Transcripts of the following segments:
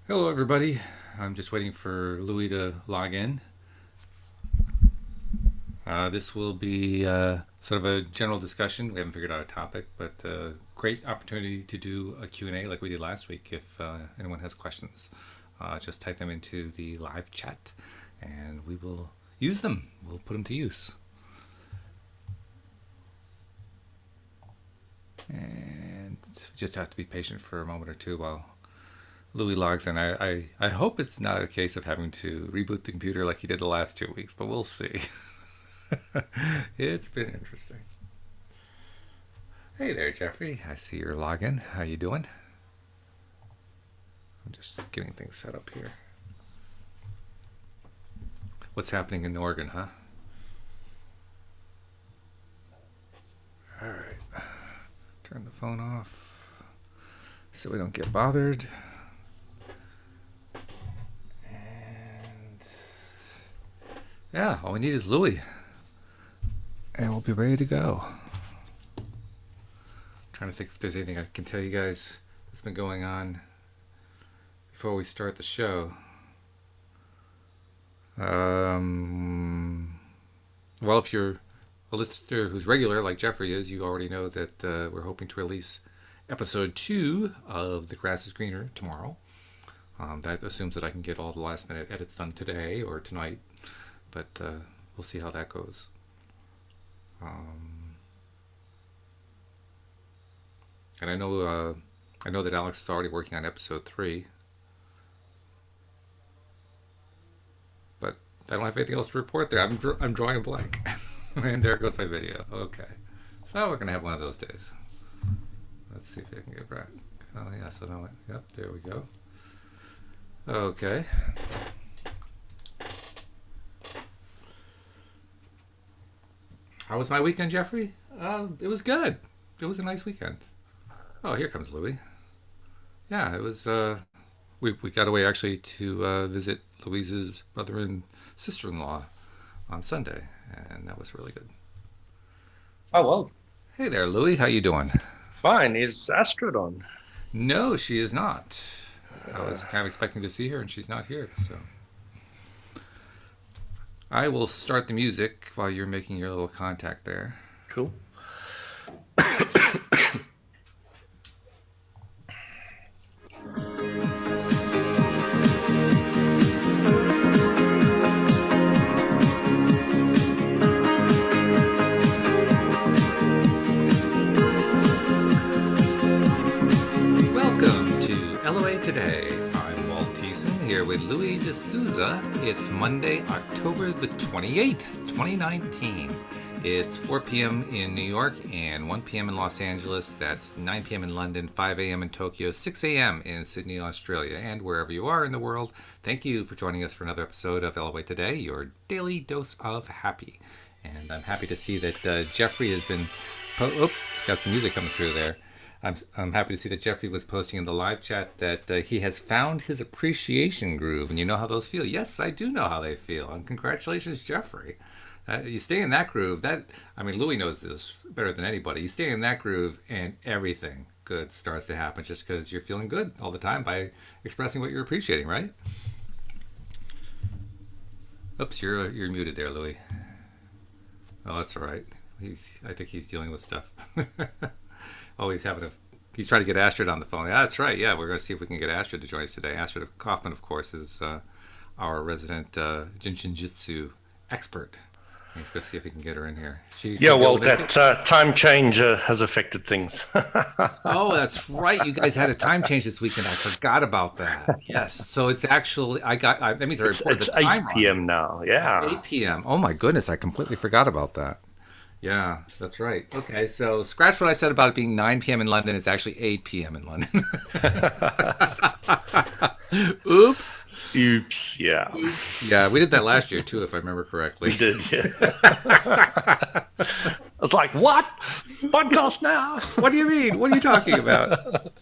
Hello, everybody. I'm just waiting for Louis to log in. This will be sort of a general discussion. We haven't figured out a topic, but great opportunity to do a Q&A like we did last week. If anyone has questions, just type them into the live chat, and we will use them. We'll put them to use. And just have to be patient for a moment or two while Louis logs in. I hope it's not a case of having to reboot the computer like he did the last 2 weeks, but we'll see. It's been interesting. Hey there, Jeffrey. I see your login. How you doing? I'm just getting things set up here. What's happening in Oregon, huh? All right. Turn the phone off so we don't get bothered. And yeah, all we need is Louis. And we'll be ready to go. I'm trying to think if there's anything I can tell you guys that's been going on before we start the show. Well, if you're a listener who's regular like Jeffrey is, you already know that we're hoping to release episode 2 of The Grass is Greener tomorrow. That assumes that I can get all the last minute edits done today or tonight, but we'll see how that goes. And I know that Alex is already working on episode 3, but I don't have anything else to report there. I'm drawing a blank. And there goes my video. Okay, so we're gonna have one of those days. Let's see if I can get back. Oh yeah, so now, yep, there we go. Okay. How was my weekend, Jeffrey? It was good. It was a nice weekend. Oh, here comes Louis. Yeah, it was. We got away actually to visit Louise's brother and sister-in-law on Sunday, and that was really good. Oh, well. Hey there, Louis. How you doing? Fine. Is Astrid on? No, she is not. I was kind of expecting to see her, and she's not here, so. I will start the music while you're making your little contact there. Cool. Welcome to LOA Today. I'm Walt here with Louis D'Souza. It's Monday, October the 28th, 2019. It's 4 p.m. in New York and 1 p.m. in Los Angeles. That's 9 p.m. in London, 5 a.m. in Tokyo, 6 a.m. in Sydney, Australia. And wherever you are in the world, thank you for joining us for another episode of LOA Today, your daily dose of happy. And I'm happy to see that Jeffrey has been... got some music coming through there. I'm happy to see that Jeffrey was posting in the live chat that he has found his appreciation groove, and you know how those feel. Yes, I do know how they feel, and congratulations, Jeffrey. You stay in that groove. Louis knows this better than anybody. You stay in that groove, and everything good starts to happen just because you're feeling good all the time by expressing what you're appreciating, right? Oops, you're muted there, Louis. Oh, that's all right. I think he's dealing with stuff. Oh, he's trying to get Astrid on the phone. Yeah, that's right. Yeah, we're going to see if we can get Astrid to join us today. Astrid Kauffmann, of course, is our resident Jinshinjutsu expert. Let's go see if we can get her in here. That time change has affected things. Oh, that's right. You guys had a time change this weekend. I forgot about that. Yes. So it's actually, that means I reported the time. It's 8 p.m. now. Yeah. It's 8 p.m. Oh, my goodness. I completely forgot about that. Yeah, that's right. Okay, so scratch what I said about it being 9 p.m. in London. It's actually 8 p.m. in London. Oops. Oops, yeah. Oops. Yeah, we did that last year, too, if I remember correctly. We did, yeah. I was like, what? Podcast now? What do you mean? What are you talking about?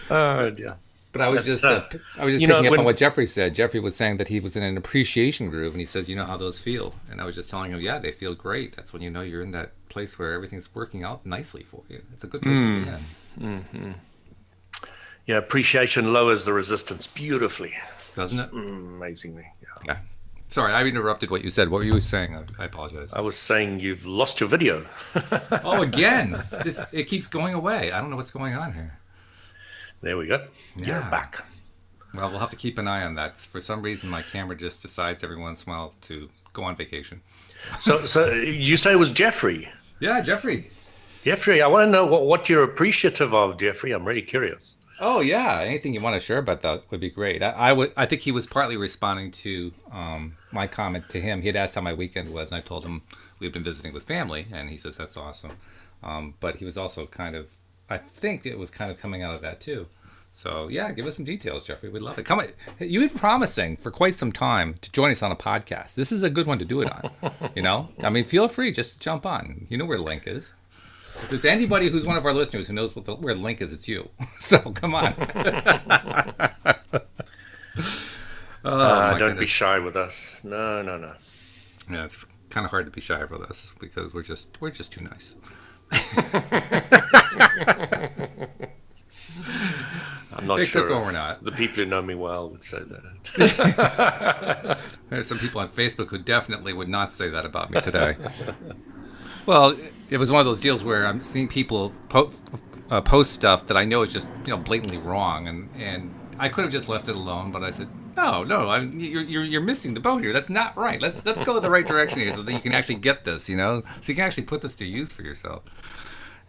Yeah. But I was just picking up on what Jeffrey said. Jeffrey was saying that he was in an appreciation groove, and he says, you know how those feel. And I was just telling him, yeah, they feel great. That's when you know you're in that place where everything's working out nicely for you. It's a good place to be in. Mm-hmm. Yeah, appreciation lowers the resistance beautifully. Doesn't it? Amazingly. Yeah. Sorry, I interrupted what you said. What were you saying? I apologize. I was saying you've lost your video. Oh, again. It keeps going away. I don't know what's going on here. There we go. Yeah. You're back. Well, we'll have to keep an eye on that. For some reason, my camera just decides every once in a while to go on vacation. So you say it was Jeffrey? Yeah, Jeffrey. Jeffrey, I want to know what you're appreciative of, Jeffrey. I'm really curious. Oh yeah, anything you want to share about that would be great. I think he was partly responding to my comment to him. He had asked how my weekend was, and I told him we've been visiting with family, and he says that's awesome. But he was also I think it was kind of coming out of that too. So yeah, give us some details, Jeffrey. We'd love it. Come on, you've been promising for quite some time to join us on a podcast. This is a good one to do it on. You know, I mean, feel free just to jump on. You know where the link is. If there's anybody who's one of our listeners who knows where the link is, it's you. So come on. Don't be shy with us. No. Yeah, it's kind of hard to be shy with us because we're just too nice. I'm not Except sure. when we're not. The people who know me well would say that. There's some people on Facebook who definitely would not say that about me today. Well, it was one of those deals where I'm seeing people post stuff that I know is just blatantly wrong, and I could have just left it alone, but I said no, you're missing the boat here. That's not right. Let's go the right direction here so that you can actually get this, so you can actually put this to use for yourself.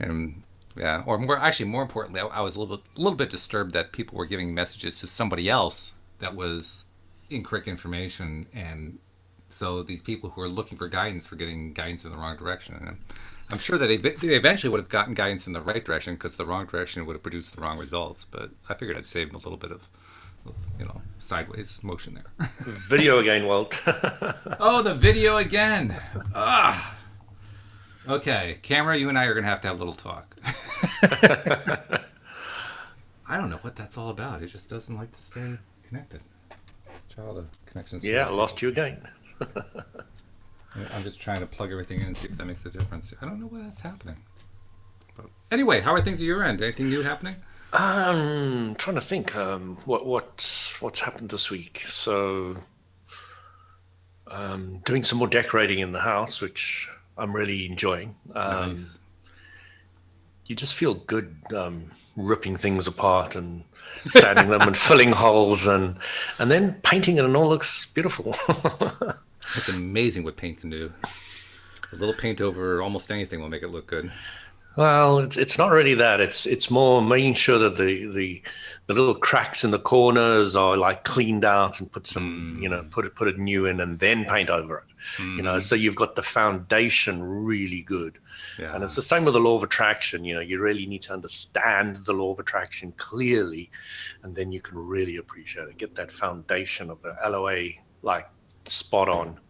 And yeah, or more importantly, I was a little bit disturbed that people were giving messages to somebody else that was incorrect information, and so these people who are looking for guidance were getting guidance in the wrong direction. And I'm sure that they eventually would have gotten guidance in the right direction because the wrong direction would have produced the wrong results. But I figured I'd save them a little bit of sideways motion there. Video again, Walt. Oh, the video again. Okay, camera, you and I are going to have a little talk. I don't know what that's all about. It just doesn't like to stay connected. Let's try all the connections. Yeah, I lost you again. I'm just trying to plug everything in and see if that makes a difference. I don't know why that's happening. But anyway, how are things at your end? Anything new happening? Trying to think what's happened this week. So doing some more decorating in the house, which I'm really enjoying. Nice. You just feel good ripping things apart and sanding them and filling holes and then painting it, and all looks beautiful. It's amazing what paint can do. A little paint over almost anything will make it look good. Well, it's not really that. It's more making sure that the little cracks in the corners are like cleaned out and put some put it new in and then paint over it. So you've got the foundation really good. Yeah. And it's the same with the law of attraction. You really need to understand the law of attraction clearly, and then you can really appreciate it. Get that foundation of the LOA like spot on.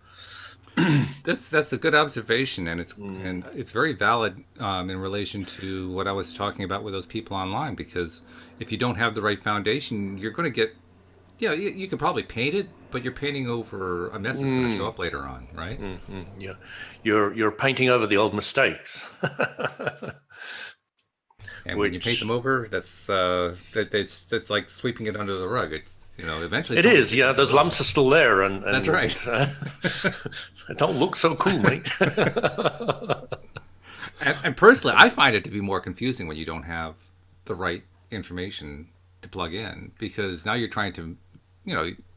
That's a good observation, and it's very valid in relation to what I was talking about with those people online. Because if you don't have the right foundation, you're going to get, you can probably paint it, but you're painting over a mess that's going to show up later on, right? Mm-hmm. Yeah, you're painting over the old mistakes. And when you paint them over, that's like sweeping it under the rug. It's eventually it is. Those lumps are still there, and that's right. It don't look so cool, mate. and personally, I find it to be more confusing when you don't have the right information to plug in, because now you're trying to,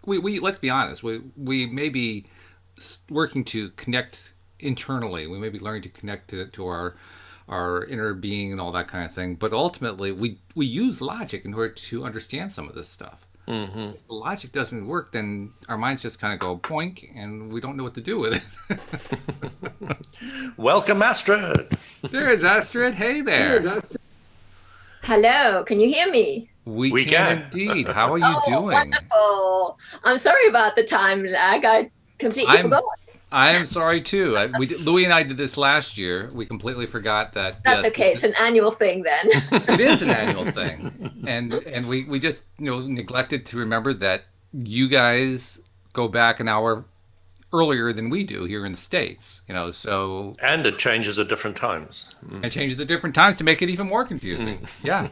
we let's be honest, we may be working to connect internally. We may be learning to connect to our inner being and all that kind of thing. But ultimately, we use logic in order to understand some of this stuff. Mm-hmm. If the logic doesn't work, then our minds just kind of go boink, and we don't know what to do with it. Welcome, Astrid. There's Astrid. Hey there. Hello. Can you hear me? We can indeed. How are you doing? Wonderful. I'm sorry about the time lag. I completely forgot. I am sorry too. Louis and I did this last year. We completely forgot that. That's okay. It's an annual thing then. It is an annual thing, and we just neglected to remember that you guys go back an hour earlier than we do here in the States. So and it changes at different times. It changes at different times to make it even more confusing. Yeah.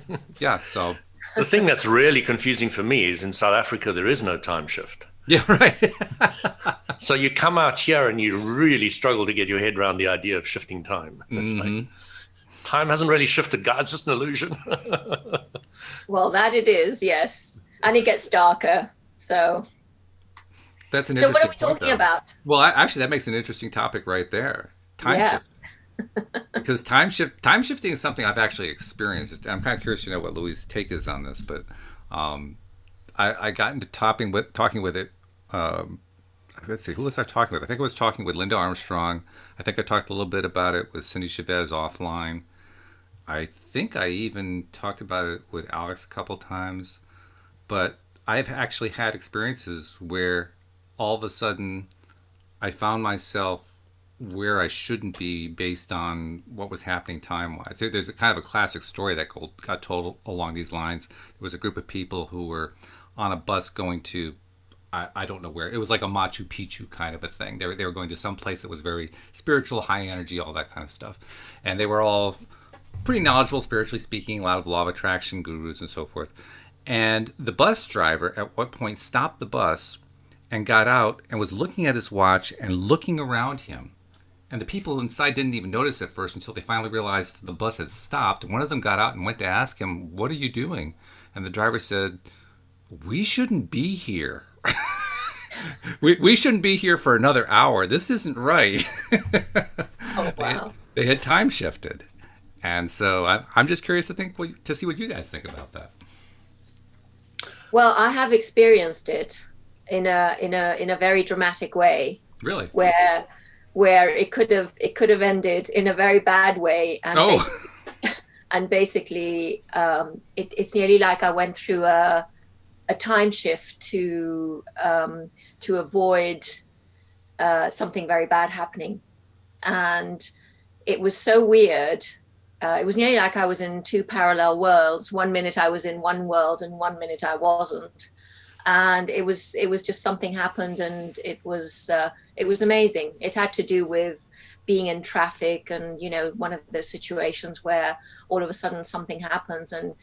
So the thing that's really confusing for me is in South Africa there is no time shift. Yeah, right. So you come out here and you really struggle to get your head around the idea of shifting time. Like, time hasn't really shifted, guys. It's just an illusion. Well, that it is, yes. And it gets darker. So that's an so interesting what are we point, talking about? Well, actually, that makes an interesting topic right there. Time shift. Because time shifting is something I've actually experienced. I'm kind of curious to know what Louis' take is on this, but I got into talking with it. Let's see, who was I talking with? I think I was talking with Linda Armstrong. I think I talked a little bit about it with Cindy Chavez offline. I think I even talked about it with Alex a couple times. But I've actually had experiences where all of a sudden I found myself where I shouldn't be based on what was happening time-wise. There's a kind of a classic story that got told along these lines. There was a group of people who were on a bus going to I don't know where. It was like a Machu Picchu kind of a thing. They were going to some place that was very spiritual, high energy, all that kind of stuff. And they were all pretty knowledgeable, spiritually speaking, a lot of law of attraction gurus and so forth. And the bus driver at one point stopped the bus and got out and was looking at his watch and looking around him. And the people inside didn't even notice at first until they finally realized the bus had stopped. One of them got out and went to ask him, "What are you doing?" And the driver said, "We shouldn't be here." we shouldn't be here for another hour. This isn't right. Oh, wow. They had time shifted. And so I'm just curious to see what you guys think about that. Well, I have experienced it in a very dramatic way. Really? Where it could have ended in a very bad way, and basically it's nearly like I went through a time shift to avoid something very bad happening. And it was so weird. It was nearly like I was in two parallel worlds. 1 minute I was in one world and 1 minute I wasn't. And it was just something happened, and it was amazing. It had to do with being in traffic, and one of those situations where all of a sudden something happens and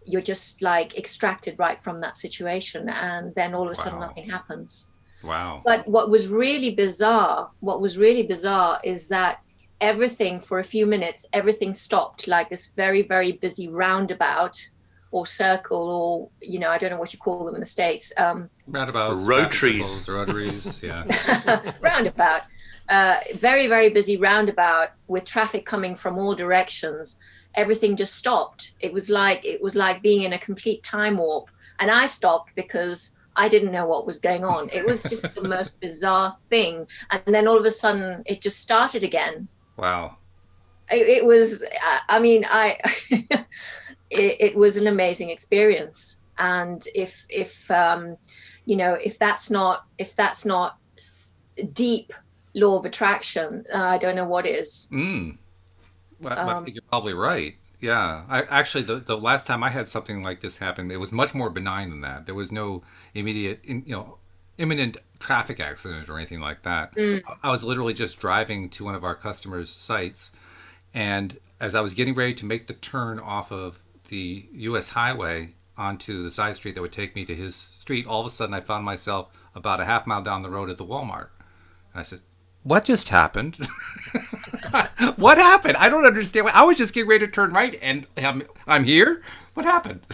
you're just like extracted right from that situation, and then all of a sudden nothing happens. Wow. But what was really bizarre is that everything, for a few minutes, everything stopped, like this very, very busy roundabout or circle, or I don't know what you call them in the States. Roundabouts, rotaries, yeah. Roundabout. Very, very busy roundabout with traffic coming from all directions. Everything just stopped. It was like being in a complete time warp. And I stopped because I didn't know what was going on. It was just the most bizarre thing. And then all of a sudden it just started again. Wow. It was, it was an amazing experience. And if that's not deep law of attraction, I don't know what is. Well, I think you're probably right. Yeah. The last time I had something like this happen, it was much more benign than that. There was no imminent traffic accident or anything like that. I was literally just driving to one of our customers' sites, and as I was getting ready to make the turn off of the U.S. highway onto the side street that would take me to his street, all of a sudden I found myself about a half mile down the road at the Walmart. And I said, "What just happened?" What happened? I don't understand. I was just getting ready to turn right, and I'm here? What happened?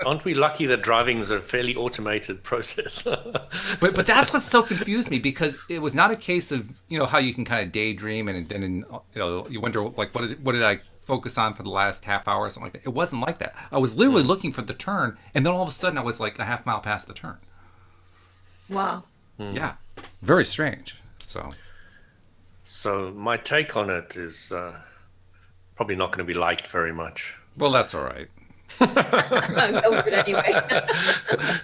Aren't we lucky that driving is a fairly automated process? but that's what so confused me, because it was not a case of how you can kind of daydream and then you wonder like what did I focus on for the last half hour or something like that. It wasn't like that. I was literally looking for the turn, and then all of a sudden I was like a half mile past the turn. Wow. Yeah, very strange. So my take on it is probably not going to be liked very much. Well, that's all right. Go for it anyway.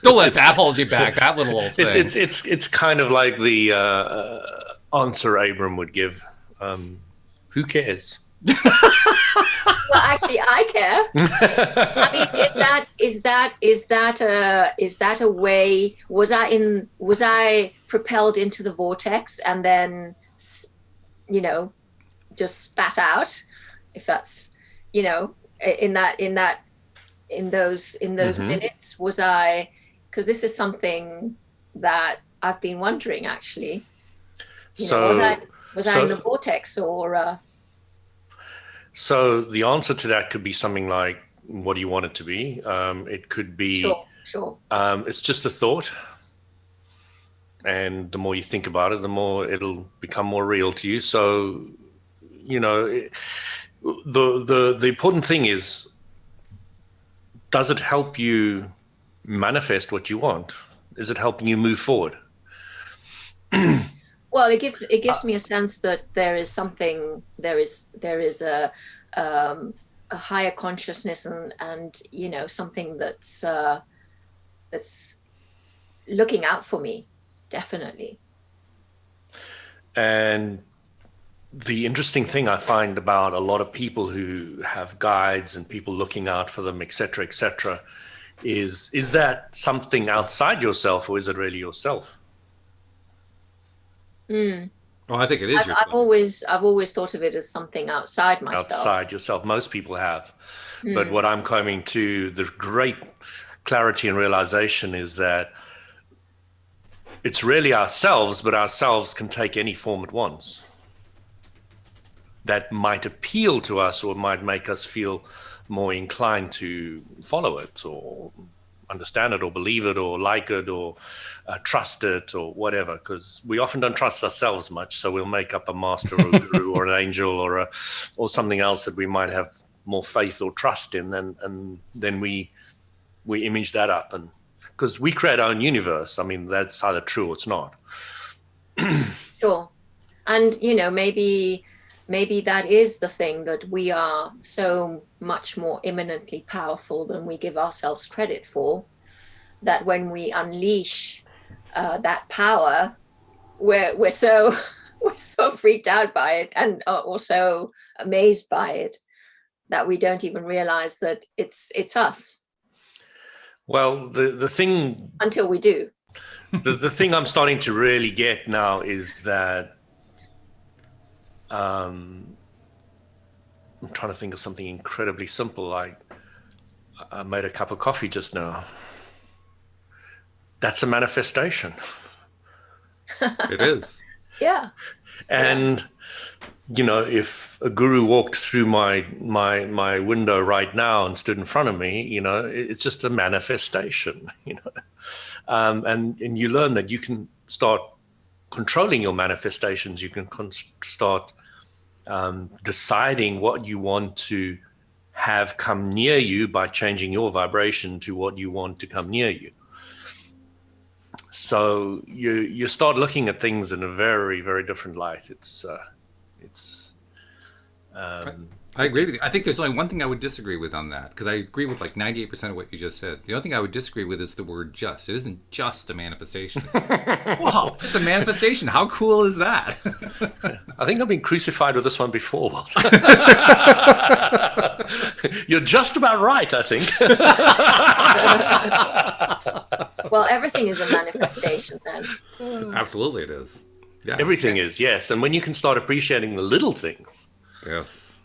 Don't let that hold you back. That little old thing. It's kind of like the answer Abram would give. Who cares? Well, actually, I care. I mean, is that a way? Was I propelled into the vortex and then, just spat out? If that's, in those minutes, was I? Because this is something that I've been wondering, actually. Was I in the vortex or? So the answer to that could be something like, what do you want it to be? It could be, sure. It's just a thought. And the more you think about it, the more it'll become more real to you. So, the important thing is, does it help you manifest what you want? Is it helping you move forward? Well, it gives me a sense that there is something, there is a higher consciousness and something that's looking out for me, definitely. And the interesting thing I find about a lot of people who have guides and people looking out for them, et cetera, is that something outside yourself, or is it really yourself? Well, I think it is. I've always thought of it as something outside myself. Outside yourself, most people have. But what I'm coming to, the great clarity and realization is that it's really ourselves, but ourselves can take any form it wants. That might appeal to us or might make us feel more inclined to follow it or understand it or believe it or like it or trust it or whatever, because we often don't trust ourselves much, so we'll make up a master or a guru or an angel or something else that we might have more faith or trust in, and then we image that up, and because we create our own universe. I mean, that's either true or it's not. Sure. And maybe that is the thing, that we are so much more imminently powerful than we give ourselves credit for, that when we unleash that power, we're so freaked out by it and also amazed by it that we don't even realize that it's us. Well, the thing, until we do. the thing I'm starting to really get now is that I'm trying to think of something incredibly simple, like I made a cup of coffee just now. That's a manifestation. It is. Yeah. And if a guru walked through my window right now and stood in front of me, it's just a manifestation. And you learn that you can start controlling your manifestations. You can start deciding what you want to have come near you by changing your vibration to what you want to come near you. So you start looking at things in a very, very different light. I agree with you. I think there's only one thing I would disagree with on that, because I agree with like 98% of what you just said. The only thing I would disagree with is the word just. It isn't just a manifestation. Wow, it's a manifestation. How cool is that? I think I've been crucified with this one before, Walt. You're just about right, I think. Well, everything is a manifestation then. Absolutely it is. Yeah. Everything is, yes. And when you can start appreciating the little things, yes,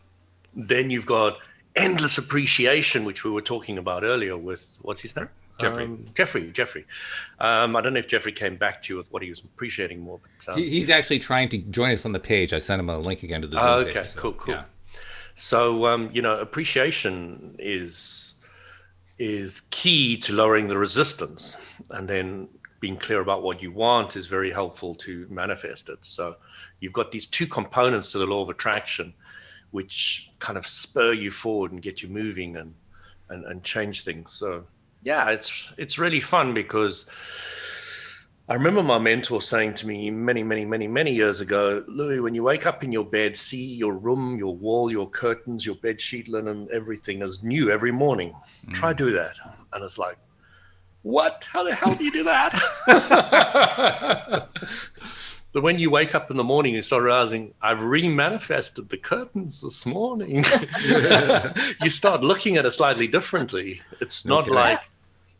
then you've got endless appreciation, which we were talking about earlier with, what's his name? Jeffrey. I don't know if Jeffrey came back to you with what he was appreciating more. But, he's actually trying to join us on the page. I sent him a link again to the Zoom page. Okay, so, cool. Yeah. So, appreciation is key to lowering the resistance, and then being clear about what you want is very helpful to manifest it. So you've got these two components to the law of attraction, which kind of spur you forward and get you moving and change things. So yeah, it's really fun, because I remember my mentor saying to me many years ago, Louis, when you wake up in your bed, see your room, your wall, your curtains, your bed sheet linen, everything as new every morning. Try do that. And it's like, what? How the hell do you do that? But when you wake up in the morning, you start realizing, I've re-manifested the curtains this morning. You start looking at it slightly differently. It's not like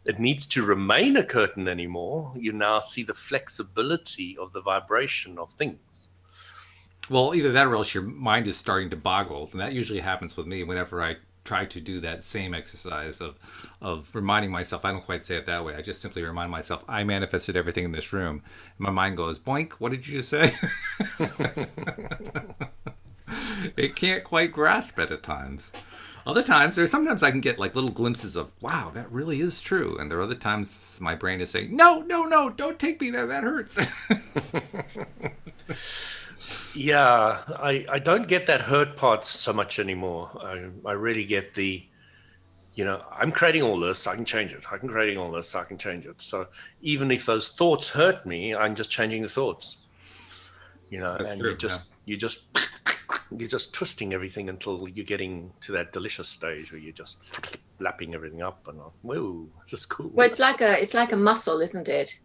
it needs to remain a curtain anymore. You now see the flexibility of the vibration of things. Well, either that or else your mind is starting to boggle. And that usually happens with me whenever I try to do that same exercise of reminding myself. I don't quite say it that way. I just simply remind myself, I manifested everything in this room. And my mind goes, boink, what did you just say? It can't quite grasp it at times. Other times, sometimes I can get like little glimpses of, wow, that really is true. And there are other times my brain is saying, no, don't take me there. That hurts. Yeah, I don't get that hurt part so much anymore. I really get the, I'm creating all this, I can change it. I'm creating all this, I can change it. So even if those thoughts hurt me, I'm just changing the thoughts. That's and true, you're just twisting everything until you're getting to that delicious stage where you're just lapping everything up and whoa, this is cool. Well, it's like a muscle, isn't it?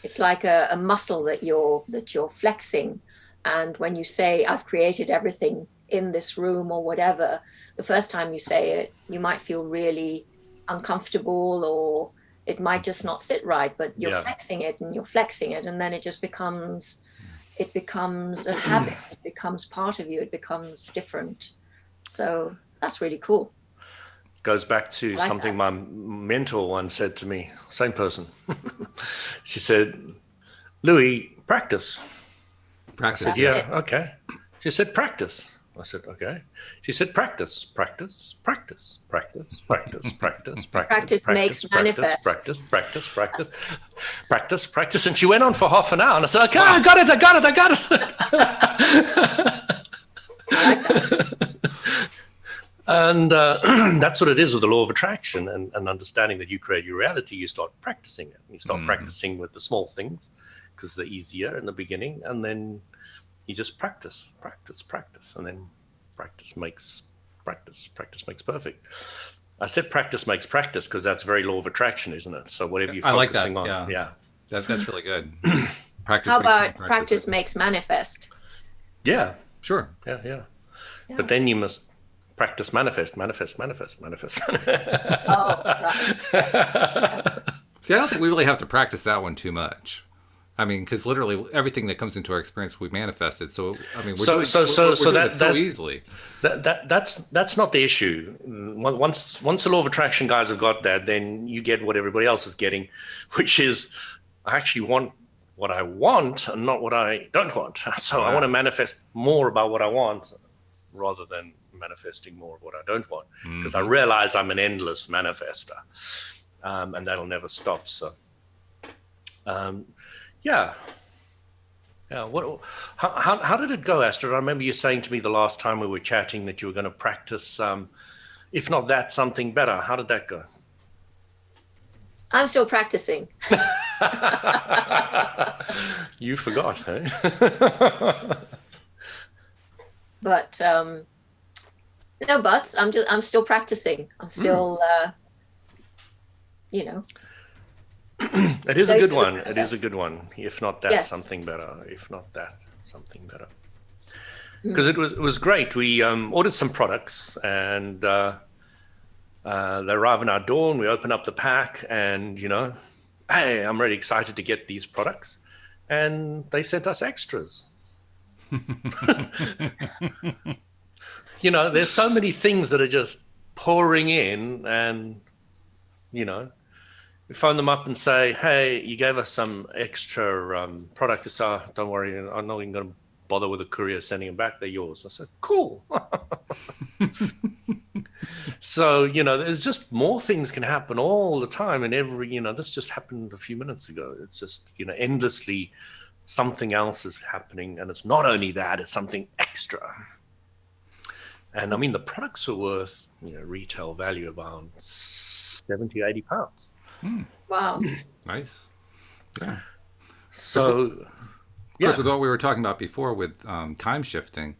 It's like a muscle that you're flexing. And when you say, I've created everything in this room or whatever, the first time you say it, you might feel really uncomfortable, or it might just not sit right, but you're flexing it and you're flexing it. And then it just becomes a habit. It becomes part of you. It becomes different. So that's really cool. Goes back to something my mentor once said to me, same person. She said, Louis, practice. Practice. I said, yeah, okay. She said, practice. I said, okay. She said, practice. Practice makes manifest. Practice. And she went on for half an hour. And I said, okay, I got it. And that's what it is with the law of attraction and understanding that you create your reality. You start practicing it. You start practicing with the small things because they're easier in the beginning. And then you just practice. And then practice makes perfect. I said practice makes practice because that's very law of attraction, isn't it? So whatever you're focusing on. Yeah. That's really good. Practice. How about practice makes manifest? Yeah. Sure. Yeah. But then you must practice manifest. Oh, right. See, I don't think we really have to practice that one too much. I mean, because literally everything that comes into our experience, we manifested. So, I mean, we're doing it so easily. That's not the issue. Once the law of attraction guys have got that, then you get what everybody else is getting, which is I actually want what I want and not what I don't want. So I want to manifest more about what I want rather than manifesting more of what I don't want, because I realize I'm an endless manifester, and that'll never stop. So, yeah. How did it go, Astrid? I remember you saying to me the last time we were chatting that you were going to practice, if not that, something better. How did that go? I'm still practicing. You forgot, hey? But no buts. I'm still practicing. I'm still, It is a good one. It is a good one. If not that, something better. If not that, something better. Because it was great. We ordered some products, and they arrive in our door, and we open up the pack, and hey, I'm really excited to get these products, and they sent us extras. There's so many things that are just pouring in, and we phone them up and say, hey, you gave us some extra product. So don't worry, I'm not even going to bother with a courier sending them back. They're yours. I said, cool. So, there's just more things can happen all the time. And this just happened a few minutes ago. It's just, endlessly something else is happening. And it's not only that, it's something extra. And I mean, the products are worth, retail value about 70, 80 pounds. Wow. Nice. Yeah. So, of course, with what we were talking about before with time shifting,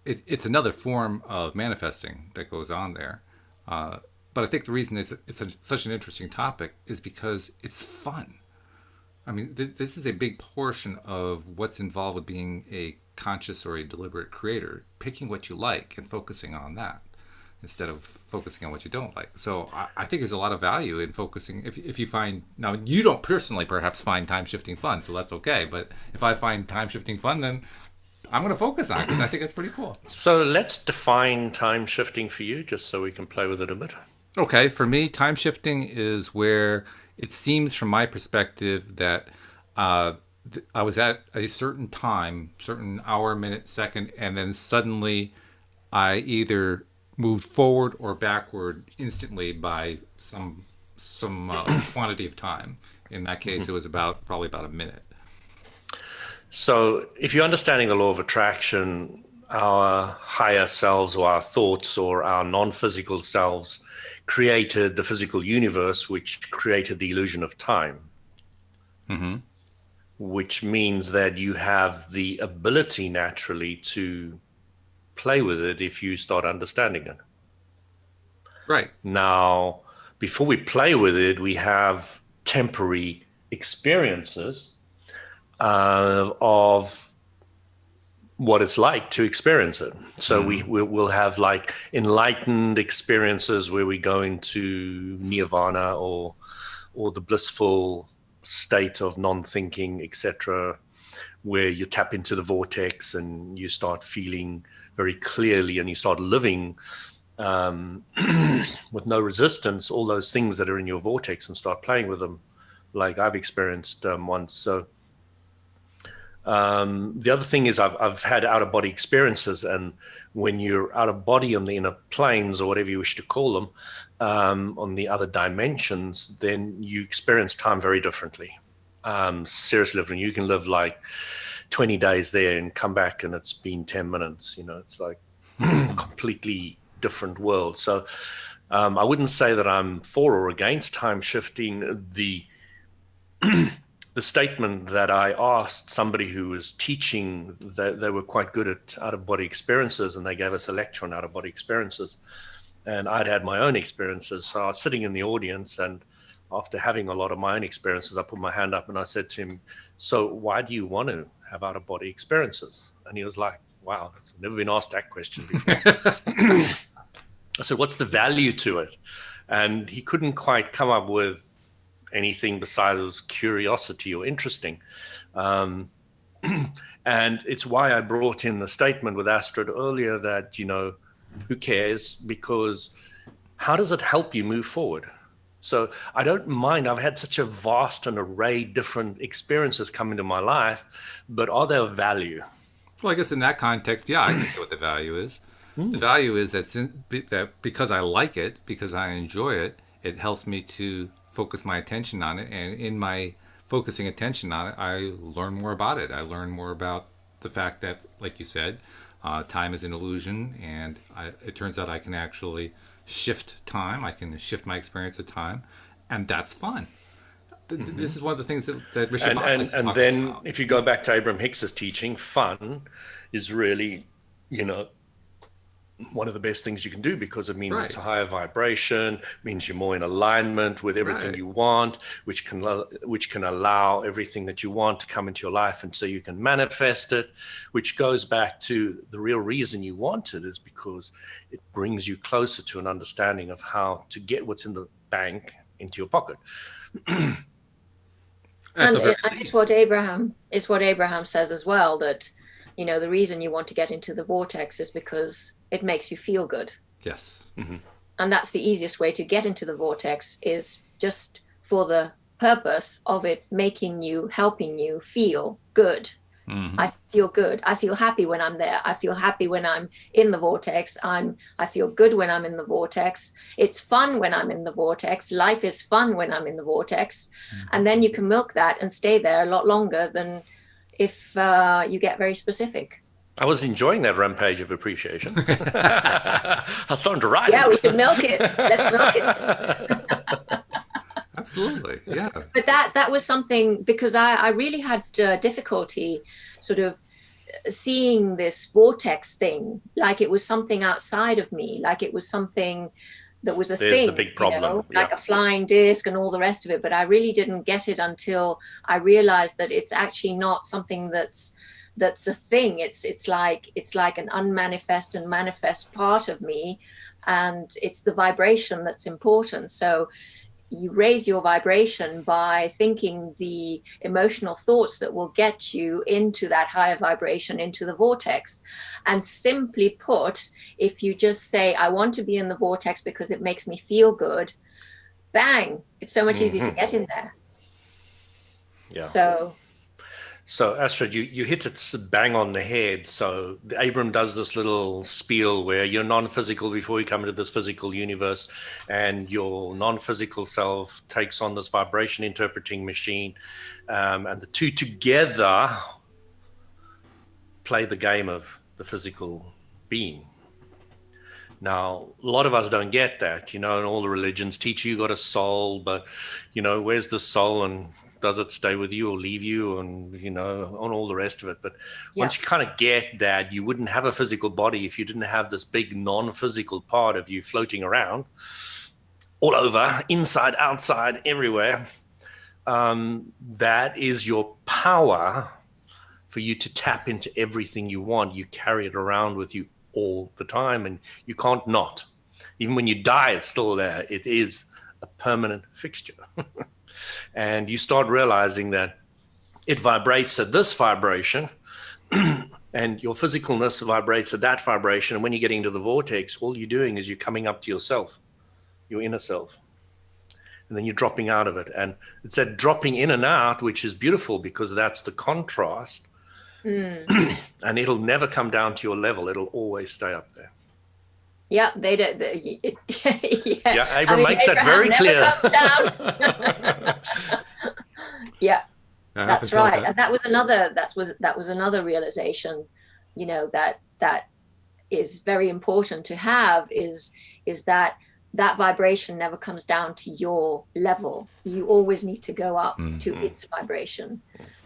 it's another form of manifesting that goes on there. But I think the reason it's such an interesting topic is because it's fun. I mean, this is a big portion of what's involved with being a conscious or a deliberate creator, picking what you like and focusing on that instead of focusing on what you don't like. So I think there's a lot of value in focusing. If you find, now you don't personally perhaps find time shifting fun, so that's okay. But if I find time shifting fun, then I'm going to focus on it because I think it's pretty cool. So let's define time shifting for you, just so we can play with it a bit. Okay, for me, time shifting is where it seems from my perspective that I was at a certain time, certain hour, minute, second, and then suddenly I either moved forward or backward instantly by some quantity of time. In that case, it was probably about a minute. So if you're understanding the law of attraction, our higher selves or our thoughts or our non-physical selves created the physical universe, which created the illusion of time. Mm-hmm. Which means that you have the ability naturally to play with it if you start understanding it. Right. Now, before we play with it, we have temporary experiences of what it's like to experience it. So we'll have like enlightened experiences where we go into nirvana or the blissful state of non-thinking, etc., where you tap into the vortex and you start feeling very clearly and you start living with no resistance, all those things that are in your vortex, and start playing with them like I've experienced once. So the other thing is I've had out-of-body experiences, and when you're out of body on the inner planes or whatever you wish to call them, on the other dimensions, then you experience time very differently. Seriously different. You can live like 20 days there and come back and it's been 10 minutes. You know, it's like completely different world. So I wouldn't say that I'm for or against time shifting. The statement that I asked somebody who was teaching, that they were quite good at out-of-body experiences, and they gave us a lecture on out-of-body experiences. And I'd had my own experiences. So I was sitting in the audience, and after having a lot of my own experiences, I put my hand up and I said to him, so why do you want to have out-of-body experiences? And he was like, wow, I've never been asked that question before. I said, what's the value to it? And he couldn't quite come up with anything besides curiosity or interesting. And it's why I brought in the statement with Astrid earlier that, you know, who cares? Because how does it help you move forward? So I don't mind. I've had such a vast and array of different experiences come into my life, but are they of value? Well, I guess in that context, yeah, I can see what the value is. The value is that because I like it, because I enjoy it, it helps me to focus my attention on it. And in my focusing attention on it, I learn more about it. I learn more about the fact that, like you said, time is an illusion, and it turns out I can actually shift time. I can shift my experience of time, and that's fun. This is one of the things that Richard Bach likes to talk then about. If you go back to Abraham Hicks's teaching, fun is really, you know, one of the best things you can do, because it means it's a higher vibration, means you're more in alignment with everything you want, which can allow everything that you want to come into your life, and so you can manifest it, which goes back to the real reason you want it is because it brings you closer to an understanding of how to get what's in the bank into your pocket. And it's what Abraham says as well, that, you know, the reason you want to get into the vortex is because it makes you feel good. Yes. Mm-hmm. And that's the easiest way to get into the vortex, is just for the purpose of it helping you feel good. Mm-hmm. I feel good. I feel happy when I'm there. I feel happy when I'm in the vortex. I feel good when I'm in the vortex. It's fun when I'm in the vortex. Life is fun when I'm in the vortex. Mm-hmm. And then you can milk that and stay there a lot longer than if you get very specific. I was enjoying that rampage of appreciation. I was starting to write. Yeah, we should milk it. Let's milk it. Absolutely, yeah. But that was something, because I really had difficulty sort of seeing this vortex thing like it was something outside of me, like it was something that was a There's thing, the big problem. like a flying disc and all the rest of it. But I really didn't get it until I realized that it's actually not something that's a thing. It's like an unmanifest and manifest part of me, and it's the vibration that's important. So you raise your vibration by thinking the emotional thoughts that will get you into that higher vibration, into the vortex. And simply put, if you just say, I want to be in the vortex because it makes me feel good, bang, it's so much easier to get in there. Yeah. So Astrid, you hit it bang on the head. So Abram does this little spiel where you're non-physical before you come into this physical universe, and your non-physical self takes on this vibration interpreting machine, and the two together play the game of the physical being. Now, a lot of us don't get that, and all the religions teach you got a soul, but, where's the soul, and does it stay with you or leave you, and, on all the rest of it. But once you kind of get that, you wouldn't have a physical body if you didn't have this big non-physical part of you floating around all over, inside, outside, everywhere. That is your power for you to tap into everything you want. You carry it around with you all the time, and you can't not. Even when you die, it's still there. It is a permanent fixture. And you start realizing that it vibrates at this vibration, and your physicalness vibrates at that vibration. And when you're getting into the vortex, all you're doing is you're coming up to yourself, your inner self, and then you're dropping out of it. And it's that dropping in and out, which is beautiful, because that's the contrast. And it'll never come down to your level. It'll always stay up there. Yeah, they do. Yeah, Abram makes that very clear. Yeah, that's right. And that was another realization, that is very important to have, is that vibration never comes down to your level. You always need to go up to its vibration.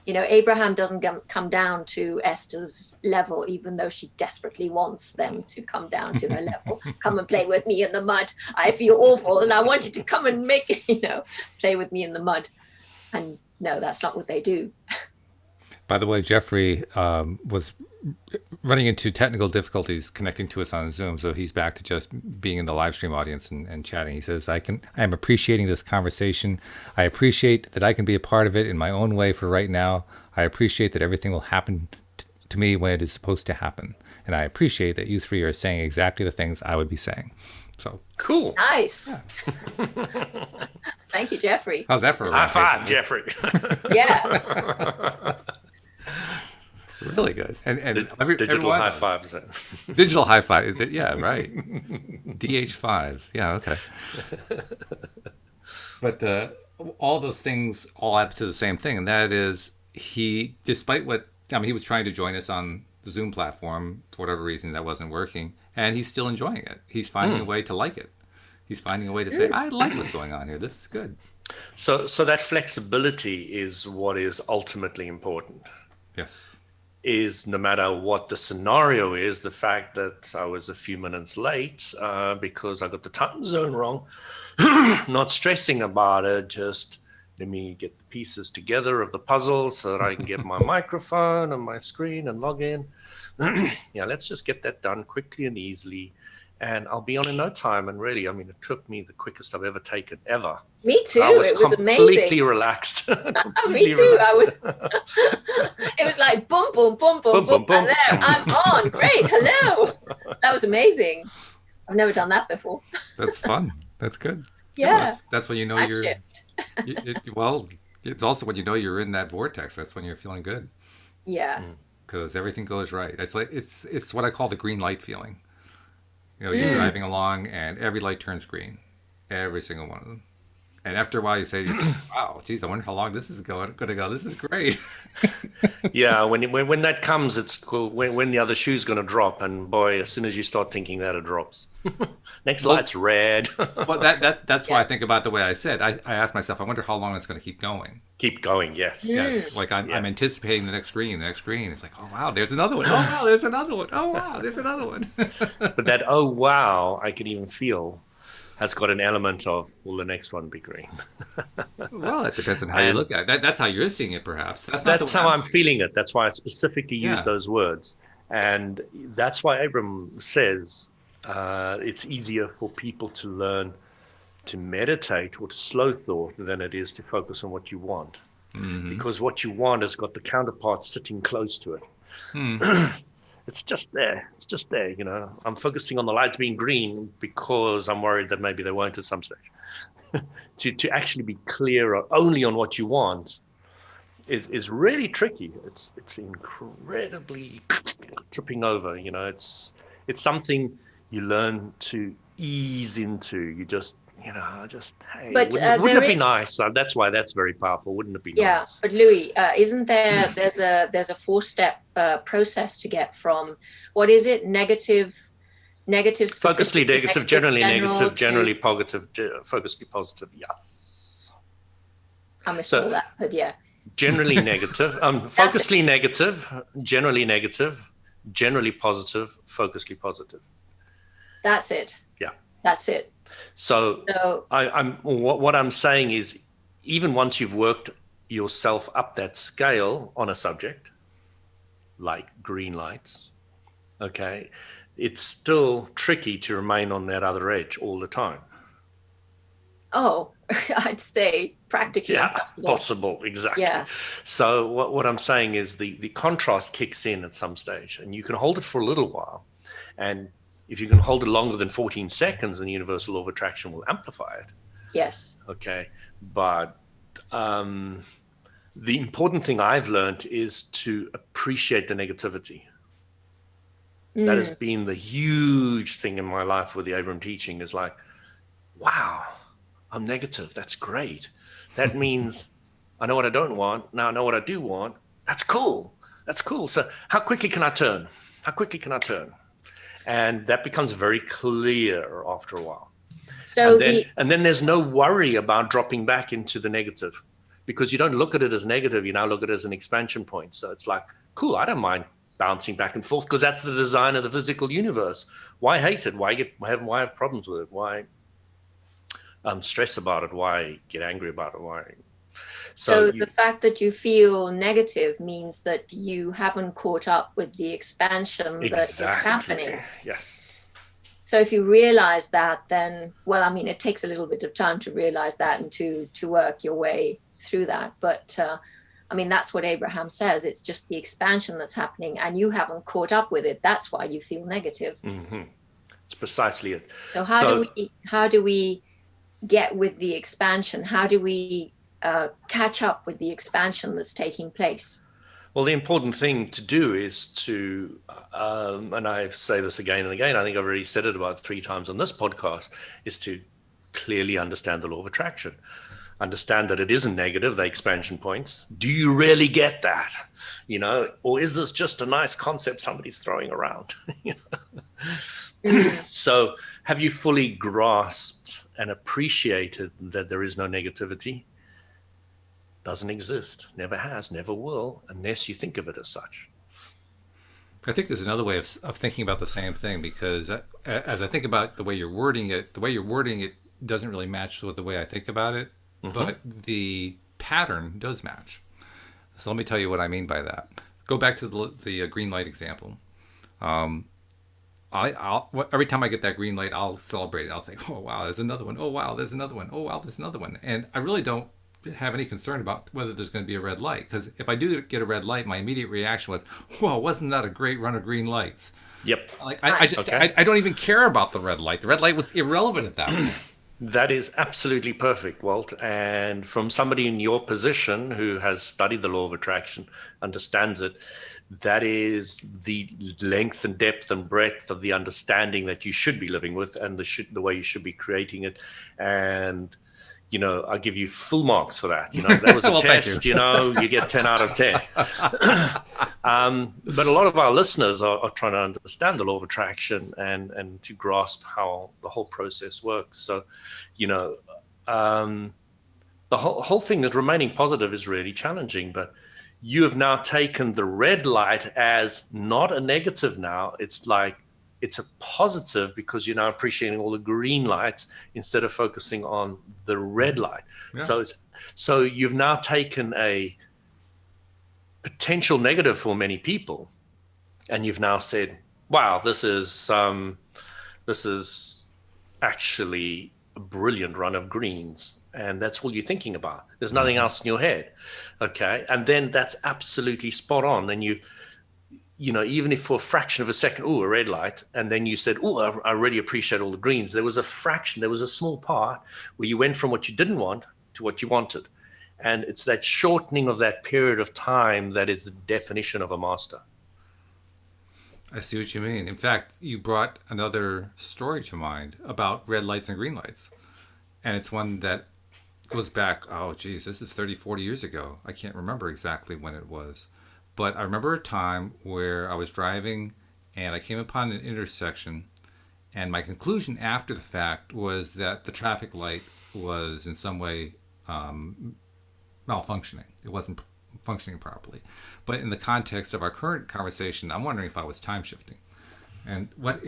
Abraham doesn't come down to Esther's level, even though she desperately wants them to come down to her level. Come and play with me in the mud. I feel awful, and I want you to come and play with me in the mud. And no, that's not what they do. By the way, Jeffrey was running into technical difficulties connecting to us on Zoom, so he's back to just being in the live stream audience and chatting. He says, I am appreciating this conversation. I appreciate that I can be a part of it in my own way for right now. I appreciate that everything will happen to me when it is supposed to happen. And I appreciate that you three are saying exactly the things I would be saying. So cool. Nice. Yeah. Thank you, Jeffrey. How's that for a high five, Jeffrey? Yeah. Really good. And digital high fives. Digital high five. Yeah, right. DH5. Yeah, okay. But all those things all add to the same thing, and that is despite what he was trying to join us on the Zoom platform for whatever reason that wasn't working, and he's still enjoying it. He's finding a way to like it. He's finding a way to say, I like what's going on here. This is good. So that flexibility is what is ultimately important. Yes. Is no matter what the scenario is, the fact that I was a few minutes late because I got the time zone wrong, not stressing about it, just let me get the pieces together of the puzzle so that I can get my microphone and my screen and log in. Yeah, let's just get that done quickly and easily. And I'll be on in no time. And really, it took me the quickest I've ever taken, ever. Me too. It was completely amazing. Relaxed. Me too. Relaxed. It was like boom, boom, boom, boom, boom. And there, I'm on. Great. Hello. That was amazing. I've never done that before. That's fun. That's good. Yeah. Well, that's when you know well, it's also when you know you're in that vortex. That's when you're feeling good. Yeah. Because everything goes right. It's like it's what I call the green light feeling. You're driving along and every light turns green, every single one of them. And after a while, you say, "Wow, geez, I wonder how long this is going to go. This is great." Yeah, when that comes, it's cool. When the other shoe's going to drop, and boy, as soon as you start thinking that, it drops. Next light's red. Well, that's why I think about the way I said. I asked myself, I wonder how long it's going to keep going. Keep going, yes. Yes. Like I'm anticipating the next green. It's like, oh wow, there's another one. Oh wow, there's another one. Oh wow, there's another one. But that oh wow, I could even feel has got an element of, will the next one be green? Well, it depends on how you look at it. That's how you're seeing it, perhaps. That's how I'm feeling it. That's why I specifically use those words. And that's why Abram says it's easier for people to learn to meditate or to slow thought than it is to focus on what you want. Mm-hmm. Because what you want has got the counterpart sitting close to it. It's just there. It's just there, you know. I'm focusing on the lights being green because I'm worried that maybe they won't at some stage. to actually be clear only on what you want is really tricky. It's incredibly tripping over, you know. It's something you learn to ease into. You just, hey, but wouldn't it be nice? That's why that's very powerful. Wouldn't it be nice? Yeah, but Louis, isn't there's a 4-step process to get from, what is it, negative, focusedly negative, generally negative, generally positive, focusedly positive. Yes, I missed all that, but yeah. Generally negative, focusedly negative, generally negative, generally positive, focusedly positive. That's it. Yeah, that's it. So what I'm saying is, even once you've worked yourself up that scale on a subject, like green lights, okay, it's still tricky to remain on that other edge all the time. Oh, I'd say practically possible, exactly. Yeah. So what I'm saying is the contrast kicks in at some stage, and you can hold it for a little while, and if you can hold it longer than 14 seconds, then the universal law of attraction will amplify it. Yes. Okay. But the important thing I've learned is to appreciate the negativity. That has been the huge thing in my life with the Abram teaching, is like, wow, I'm negative. That's great. That means I know what I don't want. Now I know what I do want. That's cool. That's cool. So how quickly can I turn? And that becomes very clear after a while. So and then there's no worry about dropping back into the negative, because you don't look at it as negative. You now look at it as an expansion point. So it's like, cool, I don't mind bouncing back and forth, because that's the design of the physical universe. Why hate it? Why have problems with it? Why stress about it? Why get angry about it? Why? So the fact that you feel negative means that you haven't caught up with the expansion that is happening. Yes. So if you realize that, then, well, I mean, it takes a little bit of time to realize that and to work your way through that. But I mean, that's what Abraham says. It's just the expansion that's happening, and you haven't caught up with it. That's why you feel negative. Mm-hmm. It's precisely it. So how do we get with the expansion? How do we catch up with the expansion that's taking place? Well, the important thing to do is to, and I say this again and again, I think I've already said it about 3 times on this podcast, is to clearly understand the law of attraction. Understand that it isn't negative, the expansion points. Do you really get that? You know, or is this just a nice concept somebody's throwing around? So have you fully grasped and appreciated that there is no negativity? Doesn't exist, never has, never will, unless you think of it as such. I think there's another way of thinking about the same thing, because as I think about the way you're wording it doesn't really match with the way I think about it, but the pattern does match. So let me tell you what I mean by that. Go back to the green light example. I'll every time I get that green light, I'll celebrate it. I'll think, oh wow, there's another one. Oh wow, there's another one. Oh wow, there's another one. And I really don't have any concern about whether there's going to be a red light, because if I do get a red light, my immediate reaction was, "Whoa, wasn't that a great run of green lights?" Yep. Like I don't even care about the red light. The red light was irrelevant at that point. That is absolutely perfect, Walt. And from somebody in your position who has studied the law of attraction, understands it, that is the length and depth and breadth of the understanding that you should be living with, and the way you should be creating it. And you know, I give you full marks for that. You know, that was a test, you get 10 out of 10. But a lot of our listeners are trying to understand the law of attraction and to grasp how the whole process works. So, the whole thing that remaining positive is really challenging, but you have now taken the red light as not a negative now. It's like, it's a positive because you're now appreciating all the green lights instead of focusing on the red light. Yeah. So you've now taken a potential negative for many people, and you've now said, wow, this is actually a brilliant run of greens, and that's all you're thinking about. There's nothing else in your head. Okay. And then that's absolutely spot on. Then you know, even if for a fraction of a second, a red light, and then you said, I really appreciate all the greens. There was a small part where you went from what you didn't want to what you wanted. And it's that shortening of that period of time that is the definition of a master. I see what you mean. In fact, you brought another story to mind about red lights and green lights. And it's one that goes back, this is 30, 40 years ago. I can't remember exactly when it was. But I remember a time where I was driving and I came upon an intersection, and my conclusion after the fact was that the traffic light was in some way malfunctioning. It wasn't functioning properly. But in the context of our current conversation, I'm wondering if I was time shifting. And what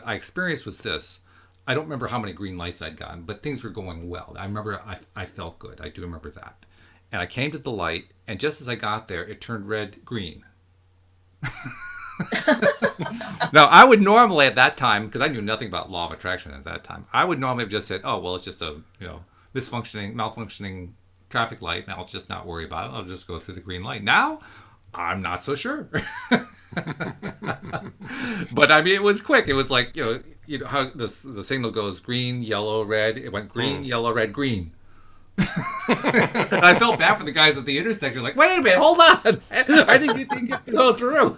I experienced was this. I don't remember how many green lights I'd gotten, but things were going well. I remember I felt good. I do remember that. And I came to the light, and just as I got there, it turned red-green. Now, I would normally at that time, because I knew nothing about law of attraction at that time, I would normally have just said, it's just a malfunctioning traffic light, and I'll just not worry about it. I'll just go through the green light. Now, I'm not so sure. But I mean, it was quick. It was like, you know how the signal goes green, yellow, red. It went green, yellow, red, green. I felt bad for the guys at the intersection. Like, wait a minute, hold on. I didn't get to go through.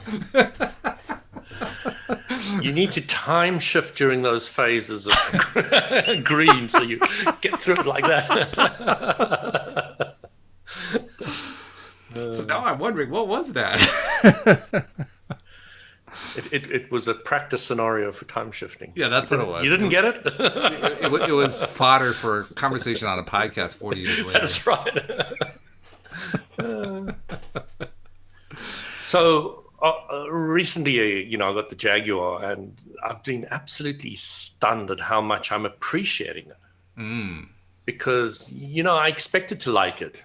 You need to time shift during those phases of green so you get through it like that. So now I'm wondering, what was that? It was a practice scenario for time shifting. Yeah, that's what it was. You didn't get it? It was fodder for conversation on a podcast 40 years later. That's right. So recently, I got the Jaguar, and I've been absolutely stunned at how much I'm appreciating it. Because, I expected to like it,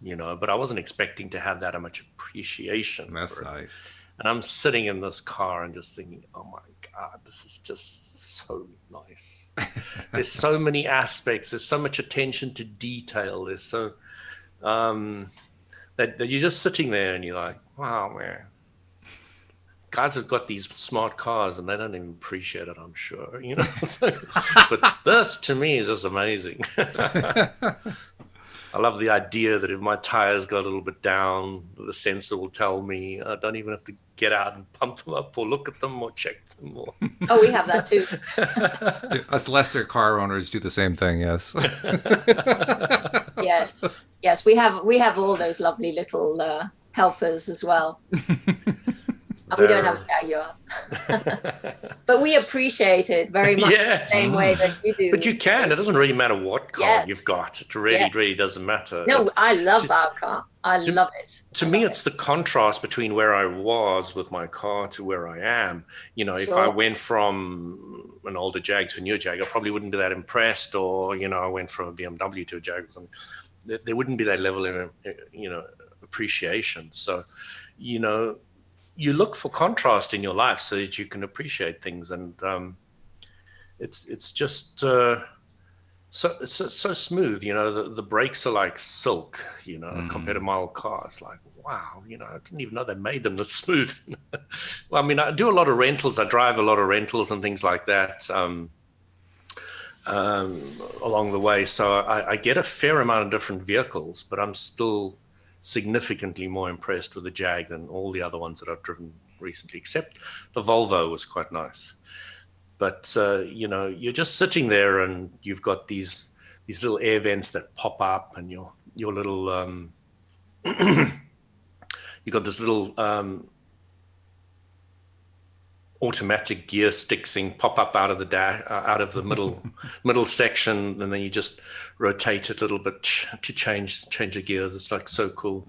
but I wasn't expecting to have that much appreciation. That's nice. And I'm sitting in this car and just thinking, oh my God, this is just so nice. There's so many aspects. There's so much attention to detail. There's so that you're just sitting there and you're like, wow, man. Guys have got these smart cars and they don't even appreciate it, I'm sure. But this to me is just amazing. I love the idea that if my tires go a little bit down, the sensor will tell me. I don't even have to get out and pump them up or look at them or check them. Oh, we have that too. Us lesser car owners do the same thing, yes. Yes, we have all those lovely little helpers as well. We don't have a Jaguar. But we appreciate it very much the same way that you do. But you can. It doesn't really matter what car you've got. It really doesn't matter. No, I love our car. I love it. To me, it's the contrast between where I was with my car to where I am. If I went from an older Jag to a newer Jag, I probably wouldn't be that impressed. Or, I went from a BMW to a Jag. There wouldn't be that level of, appreciation. So, you look for contrast in your life so that you can appreciate things, and it's just so smooth. The brakes are like silk. Compared to my old car, it's like, wow. I didn't even know they made them this smooth. Well, I mean, I do a lot of rentals. I drive a lot of rentals and things like that along the way. So I get a fair amount of different vehicles, but I'm still significantly more impressed with the Jag than all the other ones that I've driven recently, except the Volvo was quite nice. But you're just sitting there and you've got these little air vents that pop up, and your little you've got this little automatic gear stick thing pop up out of the middle section, and then you just rotate it a little bit to change the gears. It's like so cool.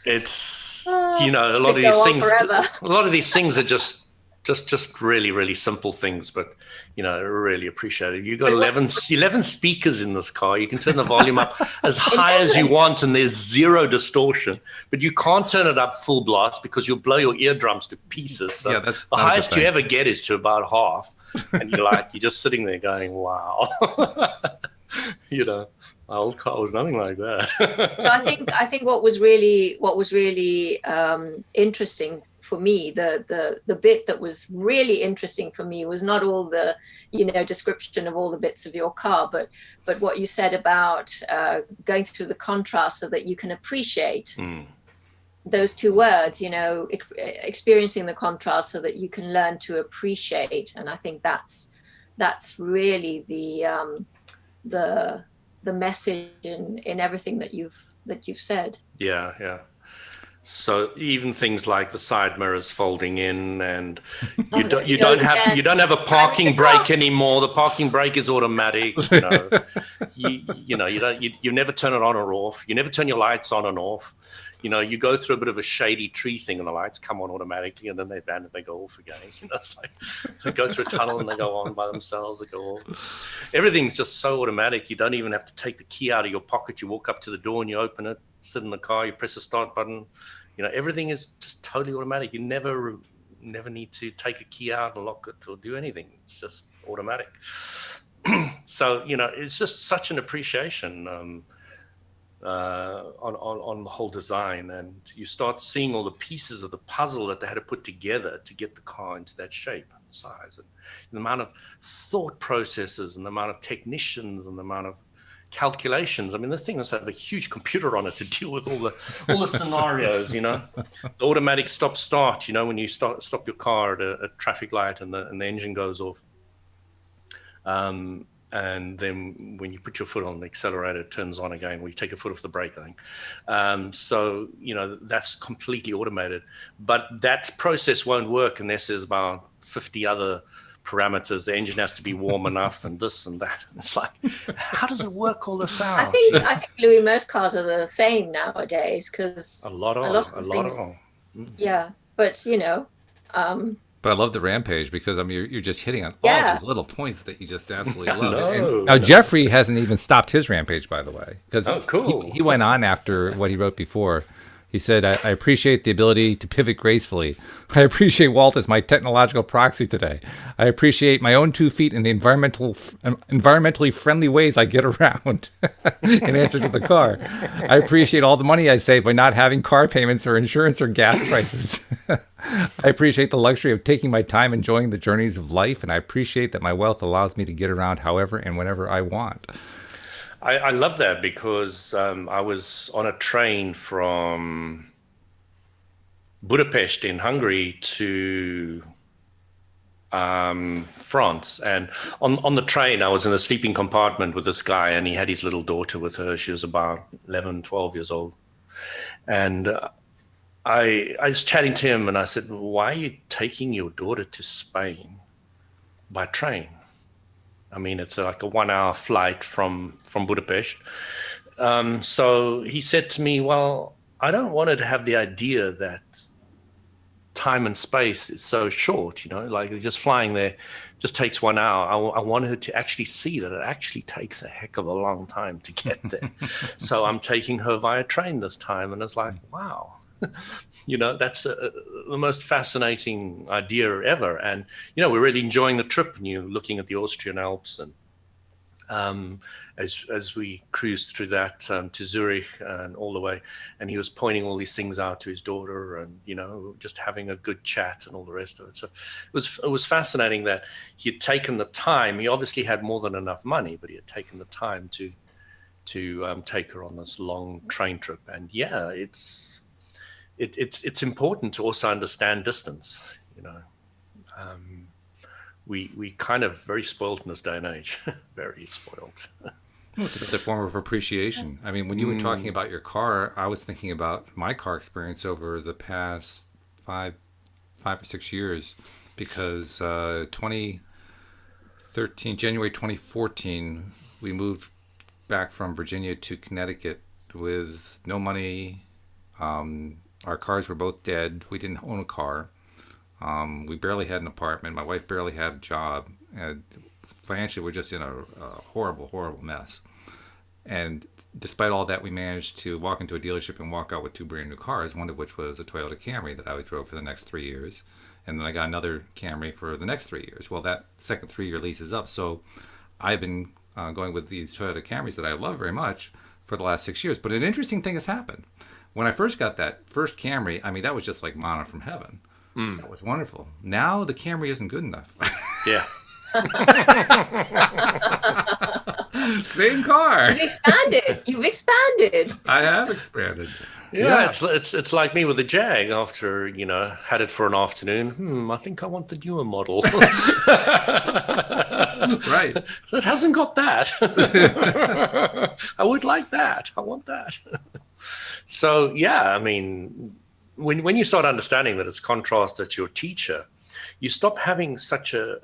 It's Oh, a lot could of go these on things. forever. A lot of these things are just really really simple things, but really appreciate it. You've got But 11 speakers in this car. You can turn the volume up as high as you 11. want, and there's zero distortion. But you can't turn it up full blast because you'll blow your eardrums to pieces. So Yeah, that's the not a good highest you thing. ever get is to about half, and you're just sitting there going, "Wow." My old car was nothing like that. So I think what was really interesting for me, the bit that was really interesting for me was not all the description of all the bits of your car, but what you said about going through the contrast so that you can appreciate those two words, experiencing the contrast so that you can learn to appreciate. And I think that's really the message in everything that you've said. Yeah. So even things like the side mirrors folding in, and you don't have a parking brake anymore. The parking brake is automatic. You never turn it on or off. You never turn your lights on and off. You go through a bit of a shady tree thing and the lights come on automatically, and then they van and they go off again. It's like they go through a tunnel and they go on by themselves, they go off. Everything's just so automatic. You don't even have to take the key out of your pocket. You walk up to the door and you open it, sit in the car, you press the start button. Everything is just totally automatic. You never need to take a key out and lock it or do anything. It's just automatic. So, it's just such an appreciation on the whole design, and you start seeing all the pieces of the puzzle that they had to put together to get the car into that shape and size, and the amount of thought processes and the amount of technicians and the amount of calculations. I mean, the thing must have a huge computer on it to deal with all the scenarios. The automatic stop start. When you stop your car at a traffic light and the engine goes off. And then when you put your foot on the accelerator, it turns on again. When you take your foot off the brake, I think. So, that's completely automated. But that process won't work unless there's about 50 other parameters. The engine has to be warm enough and this and that. It's like, how does it work all this out? I think, Louis, most cars are the same nowadays, because a lot of them. Yeah, but But I love the Rampage because you're just hitting on all these little points that you just absolutely love. Now Jeffrey hasn't even stopped his Rampage, by the way, because cool. he went on after what he wrote before. He said, I appreciate the ability to pivot gracefully. I appreciate Walt as my technological proxy today. I appreciate my own 2 feet in the environmentally friendly ways I get around in answer to the car. I appreciate all the money I save by not having car payments or insurance or gas prices. I appreciate the luxury of taking my time enjoying the journeys of life, and I appreciate that my wealth allows me to get around however and whenever I want. I love that because I was on a train from Budapest in Hungary to France, and on the train I was in a sleeping compartment with this guy, and he had his little daughter with her. She was about 11, 12 years old, and I was chatting to him, and I said, "Why are you taking your daughter to Spain by train? I mean, it's like a 1-hour flight from Budapest." So he said to me, "Well, I don't want her to have the idea that time and space is so short, like just flying there just takes 1 hour. I want her to actually see that it actually takes a heck of a long time to get there." So I'm taking her via train this time. And it's like, wow. That's the most fascinating idea ever. And, we're really enjoying the trip, and you're looking at the Austrian Alps, and as we cruised through that to Zurich and all the way, and he was pointing all these things out to his daughter, and, just having a good chat and all the rest of it. So it was fascinating that he had taken the time. He obviously had more than enough money, but he had taken the time to take her on this long train trip. And yeah, it's important to also understand distance. We kind of very spoiled in this day and age. Very spoiled. Well, it's a form of appreciation. I mean, when you were talking about your car, I was thinking about my car experience over the past 5 or 6 years, because January 2014, we moved back from Virginia to Connecticut with no money, Our cars were both dead. We didn't own a car. We barely had an apartment. My wife barely had a job. And financially, we're just in a horrible, horrible mess. And despite all that, we managed to walk into a dealership and walk out with two brand new cars, one of which was a Toyota Camry that I drove for the next 3 years. And then I got another Camry for the next 3 years. Well, that second 3 year lease is up. So I've been going with these Toyota Camrys that I love very much for the last 6 years. But an interesting thing has happened. When I first got that first Camry, I mean, that was just like manna from heaven. That was wonderful. Now the Camry isn't good enough. Yeah. Same car. You've expanded. I have expanded. Yeah, it's like me with the Jag. After had it for an afternoon, I think I want the newer model. Right. It hasn't got that. I would like that. I want that. So yeah, I mean, when you start understanding that it's contrast that's your teacher, you stop having such a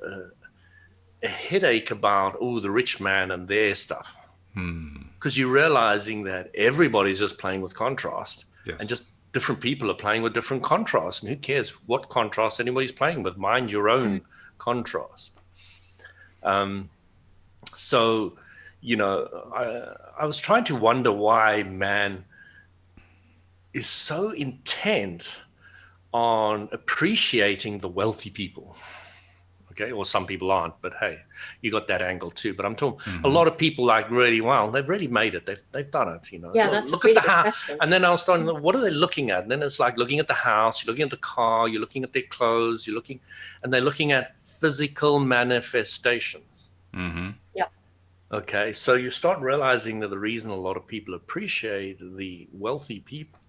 headache about the rich man and their stuff, because you're realizing that everybody's just playing with contrast. Yes. And just different people are playing with different contrast, and who cares what contrast anybody's playing with? Mind your own contrast. So I was trying to wonder why man is so intent on appreciating the wealthy people. Okay, or some people aren't, but hey, you got that angle too. But I'm talking a lot of people like really, well, they've really made it. They've done it, Yeah, that's look a really at the house. question. And then I was starting to, what are they looking at? And then it's like looking at the house, you're looking at the car, you're looking at their clothes, and they're looking at physical manifestations. Yeah. Okay, so you start realizing that the reason a lot of people appreciate the wealthy people,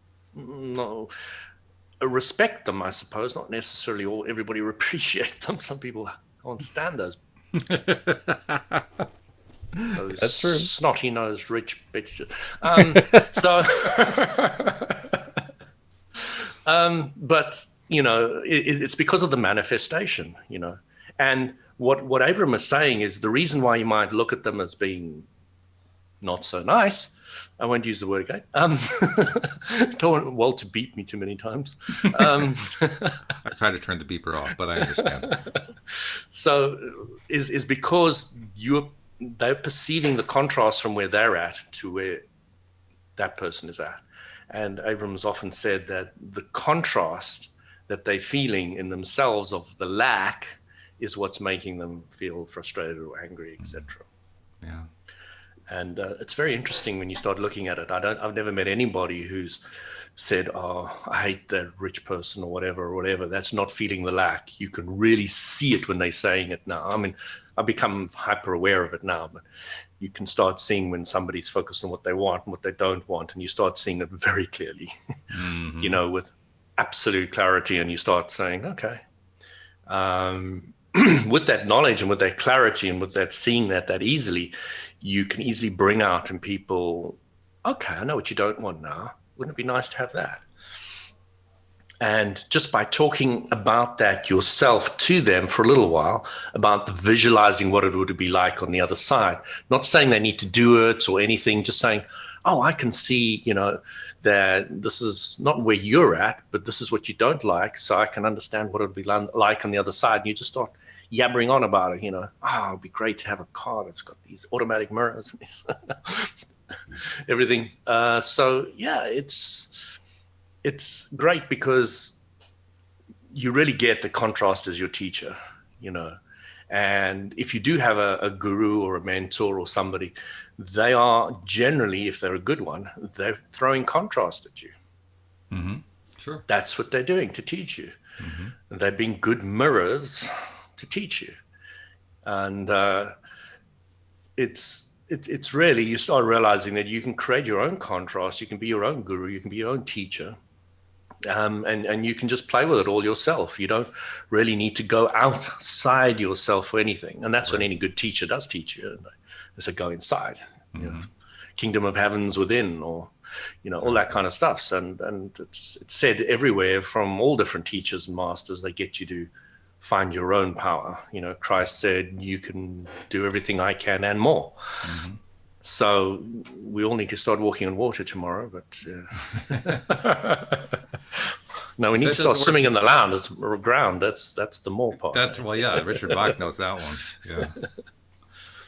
respect them, I suppose, not necessarily everybody appreciate them. Some people can't stand those That's true. Snotty-nosed rich bitches. But it's because of the manifestation, and what Abram is saying is the reason why you might look at them as being not so nice. I won't use the word again. Don't want Walt to beat me too many times. I try to turn the beeper off, but I understand. So is because they're perceiving the contrast from where they're at to where that person is at. And Abrams often said that the contrast that they're feeling in themselves of the lack is what's making them feel frustrated or angry, etc. Yeah. And it's very interesting when you start looking at it. I've never met anybody who's said, "Oh, I hate that rich person," or whatever. That's not feeling the lack. You can really see it when they're saying it now. I mean, I've become hyper aware of it now, but you can start seeing when somebody's focused on what they want and what they don't want, and you start seeing it very clearly, with absolute clarity. And you start saying, okay, with that knowledge and with that clarity and with that seeing that easily, you can easily bring out in people, okay, I know what you don't want now. Wouldn't it be nice to have that? And just by talking about that yourself to them for a little while, about the visualizing what it would be like on the other side, not saying they need to do it or anything, just saying, oh, I can see, that this is not where you're at, but this is what you don't like. So I can understand what it would be like on the other side. And you just start yabbering on about it, oh, it'd be great to have a car that's got these automatic mirrors and everything. So yeah, it's great because you really get the contrast as your teacher, and if you do have a guru or a mentor or somebody, they are generally, if they're a good one, they're throwing contrast at you. Mm-hmm. Sure. That's what they're doing to teach you. Mm-hmm. And they're being good mirrors to teach you. And it's really, you start realizing that you can create your own contrast. You can be your own guru. You can be your own teacher. And you can just play with it all yourself. You don't really need to go outside yourself for anything. And that's what any good teacher does teach you. It's a go inside, kingdom of heavens within, or, all that kind of stuff. And it's said everywhere from all different teachers and masters, they get you to find your own power. Christ said, you can do everything I can and more. Mm-hmm. So we all need to start walking on water tomorrow, but no, we need to start swimming in the ground. That's the more part. Well, yeah, Richard Bach knows that one. Yeah.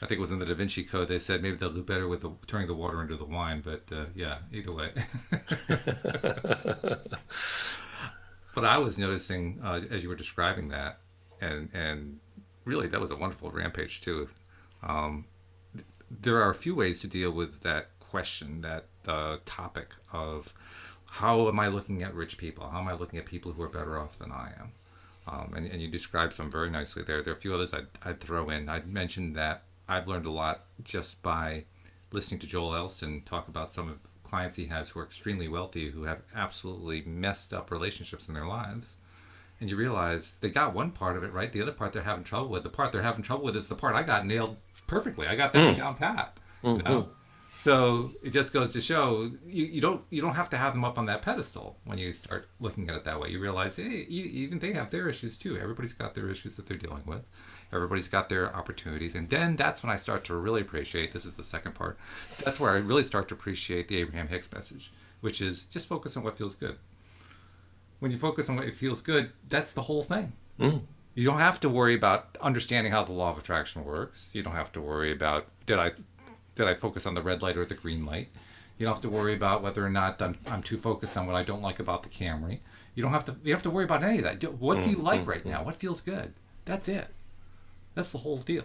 I think it was in the Da Vinci Code. They said maybe they'll do better with turning the water into the wine, but yeah, either way. But I was noticing as you were describing that, and really that was a wonderful rampage too. There are a few ways to deal with that question, that topic of how am I looking at rich people? How am I looking at people who are better off than I am? And you described some very nicely there. There are a few others I'd throw in. I'd mentioned that I've learned a lot just by listening to Joel Elston talk about some of the clients he has who are extremely wealthy, who have absolutely messed up relationships in their lives. And you realize they got one part of it right. The other part they're having trouble with. The part they're having trouble with is the part I got nailed perfectly. I got that down pat. You know? So it just goes to show you don't have to have them up on that pedestal when you start looking at it that way. You realize, hey, even they have their issues too. Everybody's got their issues that they're dealing with. Everybody's got their opportunities. And then that's when I start to really appreciate, this is the second part, that's where I really start to appreciate the Abraham Hicks message, which is just focus on what feels good. When you focus on what feels good, that's the whole thing. You don't have to worry about understanding how the law of attraction works. You don't have to worry about, did I focus on the red light or the green light? You don't have to worry about whether or not I'm too focused on what I don't like about the Camry. You have to worry about any of that. What do you like right now? What feels good? That's it. That's the whole deal.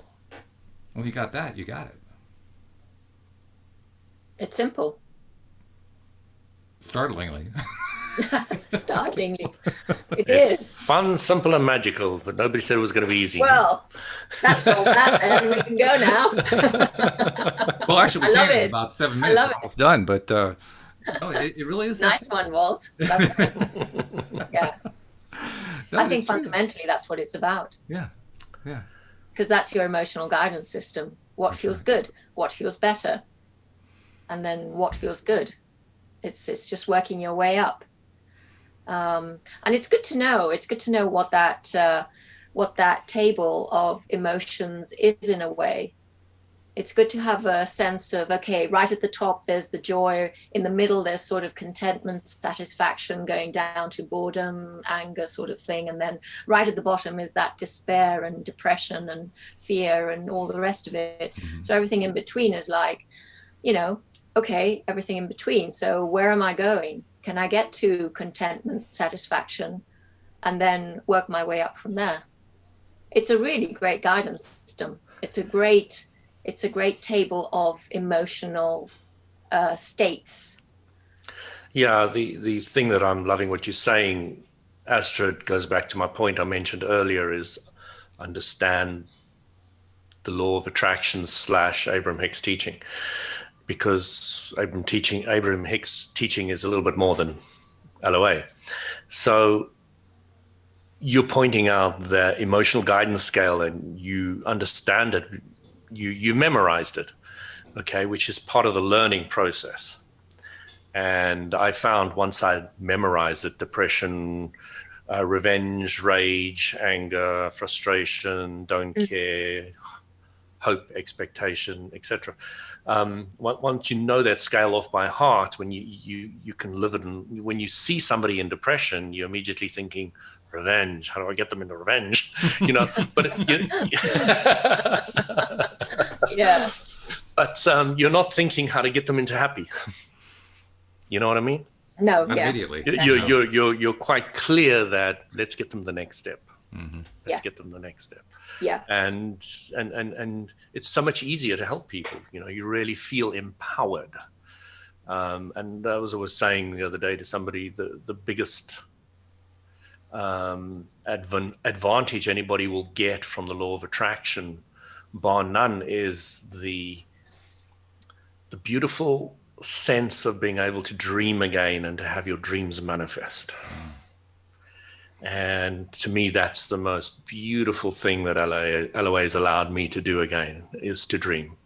When you got that, you got it. It's simple. Startlingly. Startlingly. It's is. fun, simple, and magical, but nobody said it was going to be easy. Well, that's all that, and we can go now. Well, actually, we I love can in it. about 7 minutes. We're almost done, but no, it really is. Nice one, Walt. That's very nice. Yeah. No, I think true. fundamentally that's what it's about. Yeah. Because that's your emotional guidance system. What feels good? What feels better? And then what feels good? It's just working your way up. And it's good to know. It's good to know what that table of emotions is in a way. It's good to have a sense of, okay, right at the top, there's the joy. In the middle, there's sort of contentment, satisfaction, going down to boredom, anger sort of thing. And then right at the bottom is that despair and depression and fear and all the rest of it. Mm-hmm. So everything in between is like, okay, everything in between. So where am I going? Can I get to contentment, satisfaction, and then work my way up from there? It's a really great guidance system. It's a great table of emotional states. Yeah, the thing that I'm loving what you're saying, Astrid, goes back to my point I mentioned earlier, is understand the law of attraction / Abraham Hicks teaching. Because Abraham Hicks teaching is a little bit more than LOA. So you're pointing out the emotional guidance scale, and you understand it. You memorized it, okay, which is part of the learning process. And I found once I memorized it, depression, revenge, rage, anger, frustration, don't care, hope, expectation, etc. Once you know that scale off by heart, when you can live it, and when you see somebody in depression, you're immediately thinking, revenge. How do I get them into revenge? But yeah. But you're not thinking how to get them into happy. You know what I mean? No, immediately. You're quite clear that let's get them the next step. Mm-hmm. Let's get them the next step. Yeah. And it's so much easier to help people. You really feel empowered. And I was always saying the other day to somebody, the biggest advantage anybody will get from the law of attraction, bar none, is the beautiful sense of being able to dream again and to have your dreams manifest. And to me, that's the most beautiful thing that LOA has allowed me to do again, is to dream.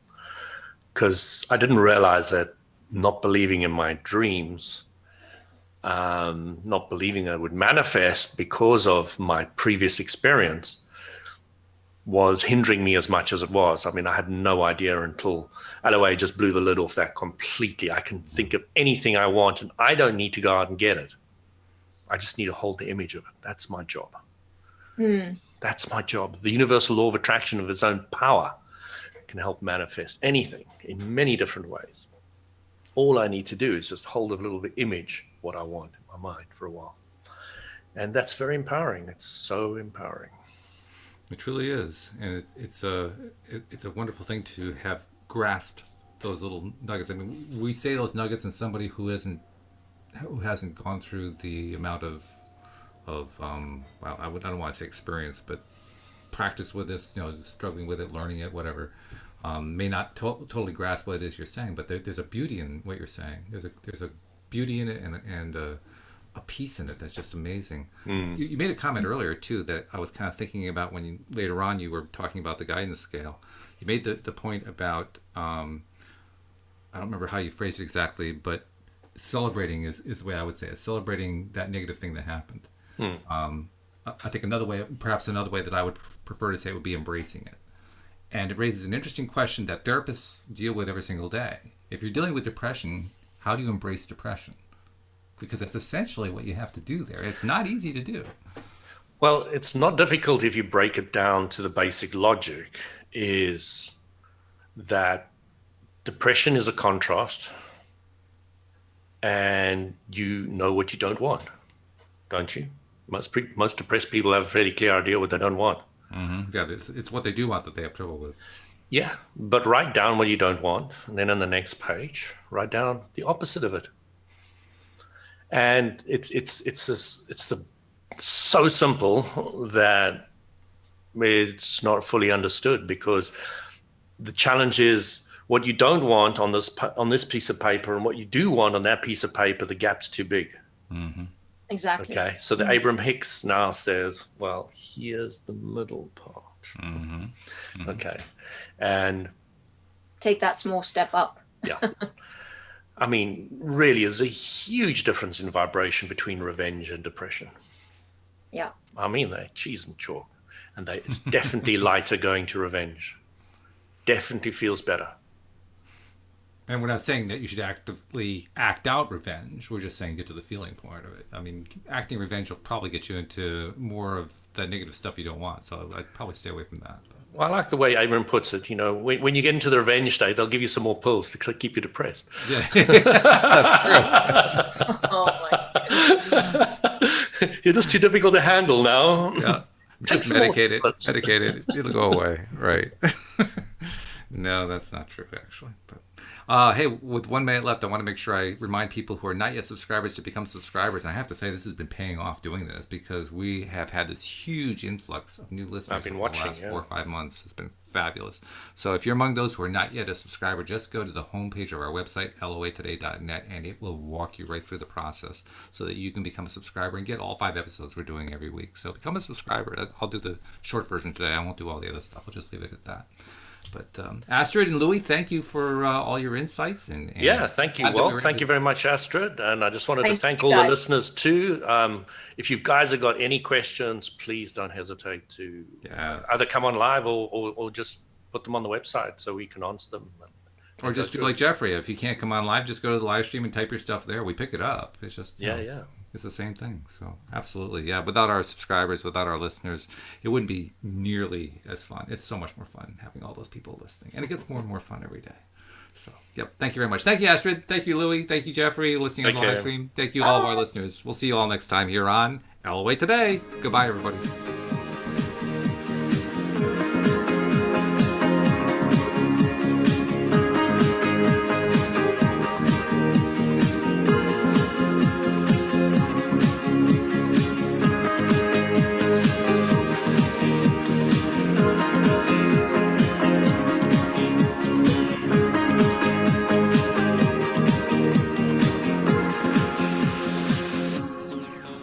Because I didn't realize that not believing in my dreams, not believing I would manifest because of my previous experience, was hindering me as much as it was. I mean, I had no idea until LOA just blew the lid off that completely. I can think of anything I want, and I don't need to go out and get it. I just need to hold the image of it. That's my job. That's my job. The universal law of attraction of its own power can help manifest anything in many different ways. All I need to do is just hold a little bit image what I want in my mind for a while. And that's very empowering. It's so empowering. It truly is, and it's a wonderful thing to have grasped those little nuggets. I mean, we say those nuggets, and somebody who hasn't gone through the amount of well, I don't want to say experience, but practice with this, struggling with it, learning it, whatever, may not totally grasp what it is you're saying. But there's a beauty in what you're saying. There's a beauty in it, and a piece in it that's just amazing. You made a comment earlier too that I was kind of thinking about when later on you were talking about the guidance scale. You made the point about I don't remember how you phrased it exactly, but celebrating is the way I would say it. Celebrating that negative thing that happened. I think perhaps another way that I would prefer to say it would be embracing it. And it raises an interesting question that therapists deal with every single day. If you're dealing with depression, how do you embrace depression? Because that's essentially what you have to do there. It's not easy to do. Well, it's not difficult if you break it down to the basic logic, is that depression is a contrast, and you know what you don't want, don't you? Most depressed people have a fairly clear idea what they don't want. Mm-hmm. Yeah, it's what they do want that they have trouble with. Yeah, but write down what you don't want, and then on the next page, write down the opposite of it. And it's so simple that it's not fully understood, because the challenge is what you don't want on this piece of paper and what you do want on that piece of paper, the gap's too big. Mm-hmm. Exactly. Okay, so the Abraham Hicks now says, well, here's the middle part. Mm-hmm. Mm-hmm. Okay, and take that small step up. Yeah. I mean, really, there's a huge difference in vibration between revenge and depression. Yeah. I mean, they're cheese and chalk. And it's definitely lighter going to revenge. Definitely feels better. And we're not saying that you should actively act out revenge. We're just saying get to the feeling part of it. I mean, acting revenge will probably get you into more of the negative stuff you don't want. So I'd probably stay away from that. Well, I like the way Abraham puts it. When you get into the revenge state, they'll give you some more pills to keep you depressed. Yeah, that's true. Oh my goodness. You're just too difficult to handle now. Yeah, just medicate it. It'll go away. Right. No, that's not true, actually. But hey, with 1 minute left, I want to make sure I remind people who are not yet subscribers to become subscribers. And I have to say, this has been paying off doing this, because we have had this huge influx of new listeners I've been over the last 4 or 5 months. It's been fabulous. So if you're among those who are not yet a subscriber, just go to the homepage of our website, loatoday.net, and it will walk you right through the process so that you can become a subscriber and get all 5 episodes we're doing every week. So become a subscriber. I'll do the short version today. I won't do all the other stuff. I'll just leave it at that. But Astrid and Louis, thank you for all your insights. And yeah, thank you, Walt. Thank you very much, Astrid. And I just wanted to thank all the listeners too. If you guys have got any questions, please don't hesitate to either come on live or just put them on the website so we can answer them. Or just do like Jeffrey. If you can't come on live, just go to the live stream and type your stuff there. We pick it up. It's just it's the same thing. So absolutely, yeah. Without our subscribers, without our listeners, it wouldn't be nearly as fun. It's so much more fun having all those people listening, and it gets more and more fun every day. So, yep. Thank you very much. Thank you, Astrid. Thank you, Louis. Thank you, Jeffrey, listening on the live stream. Thank you, all of our listeners. We'll see you all next time here on LOA Today. Goodbye, everybody.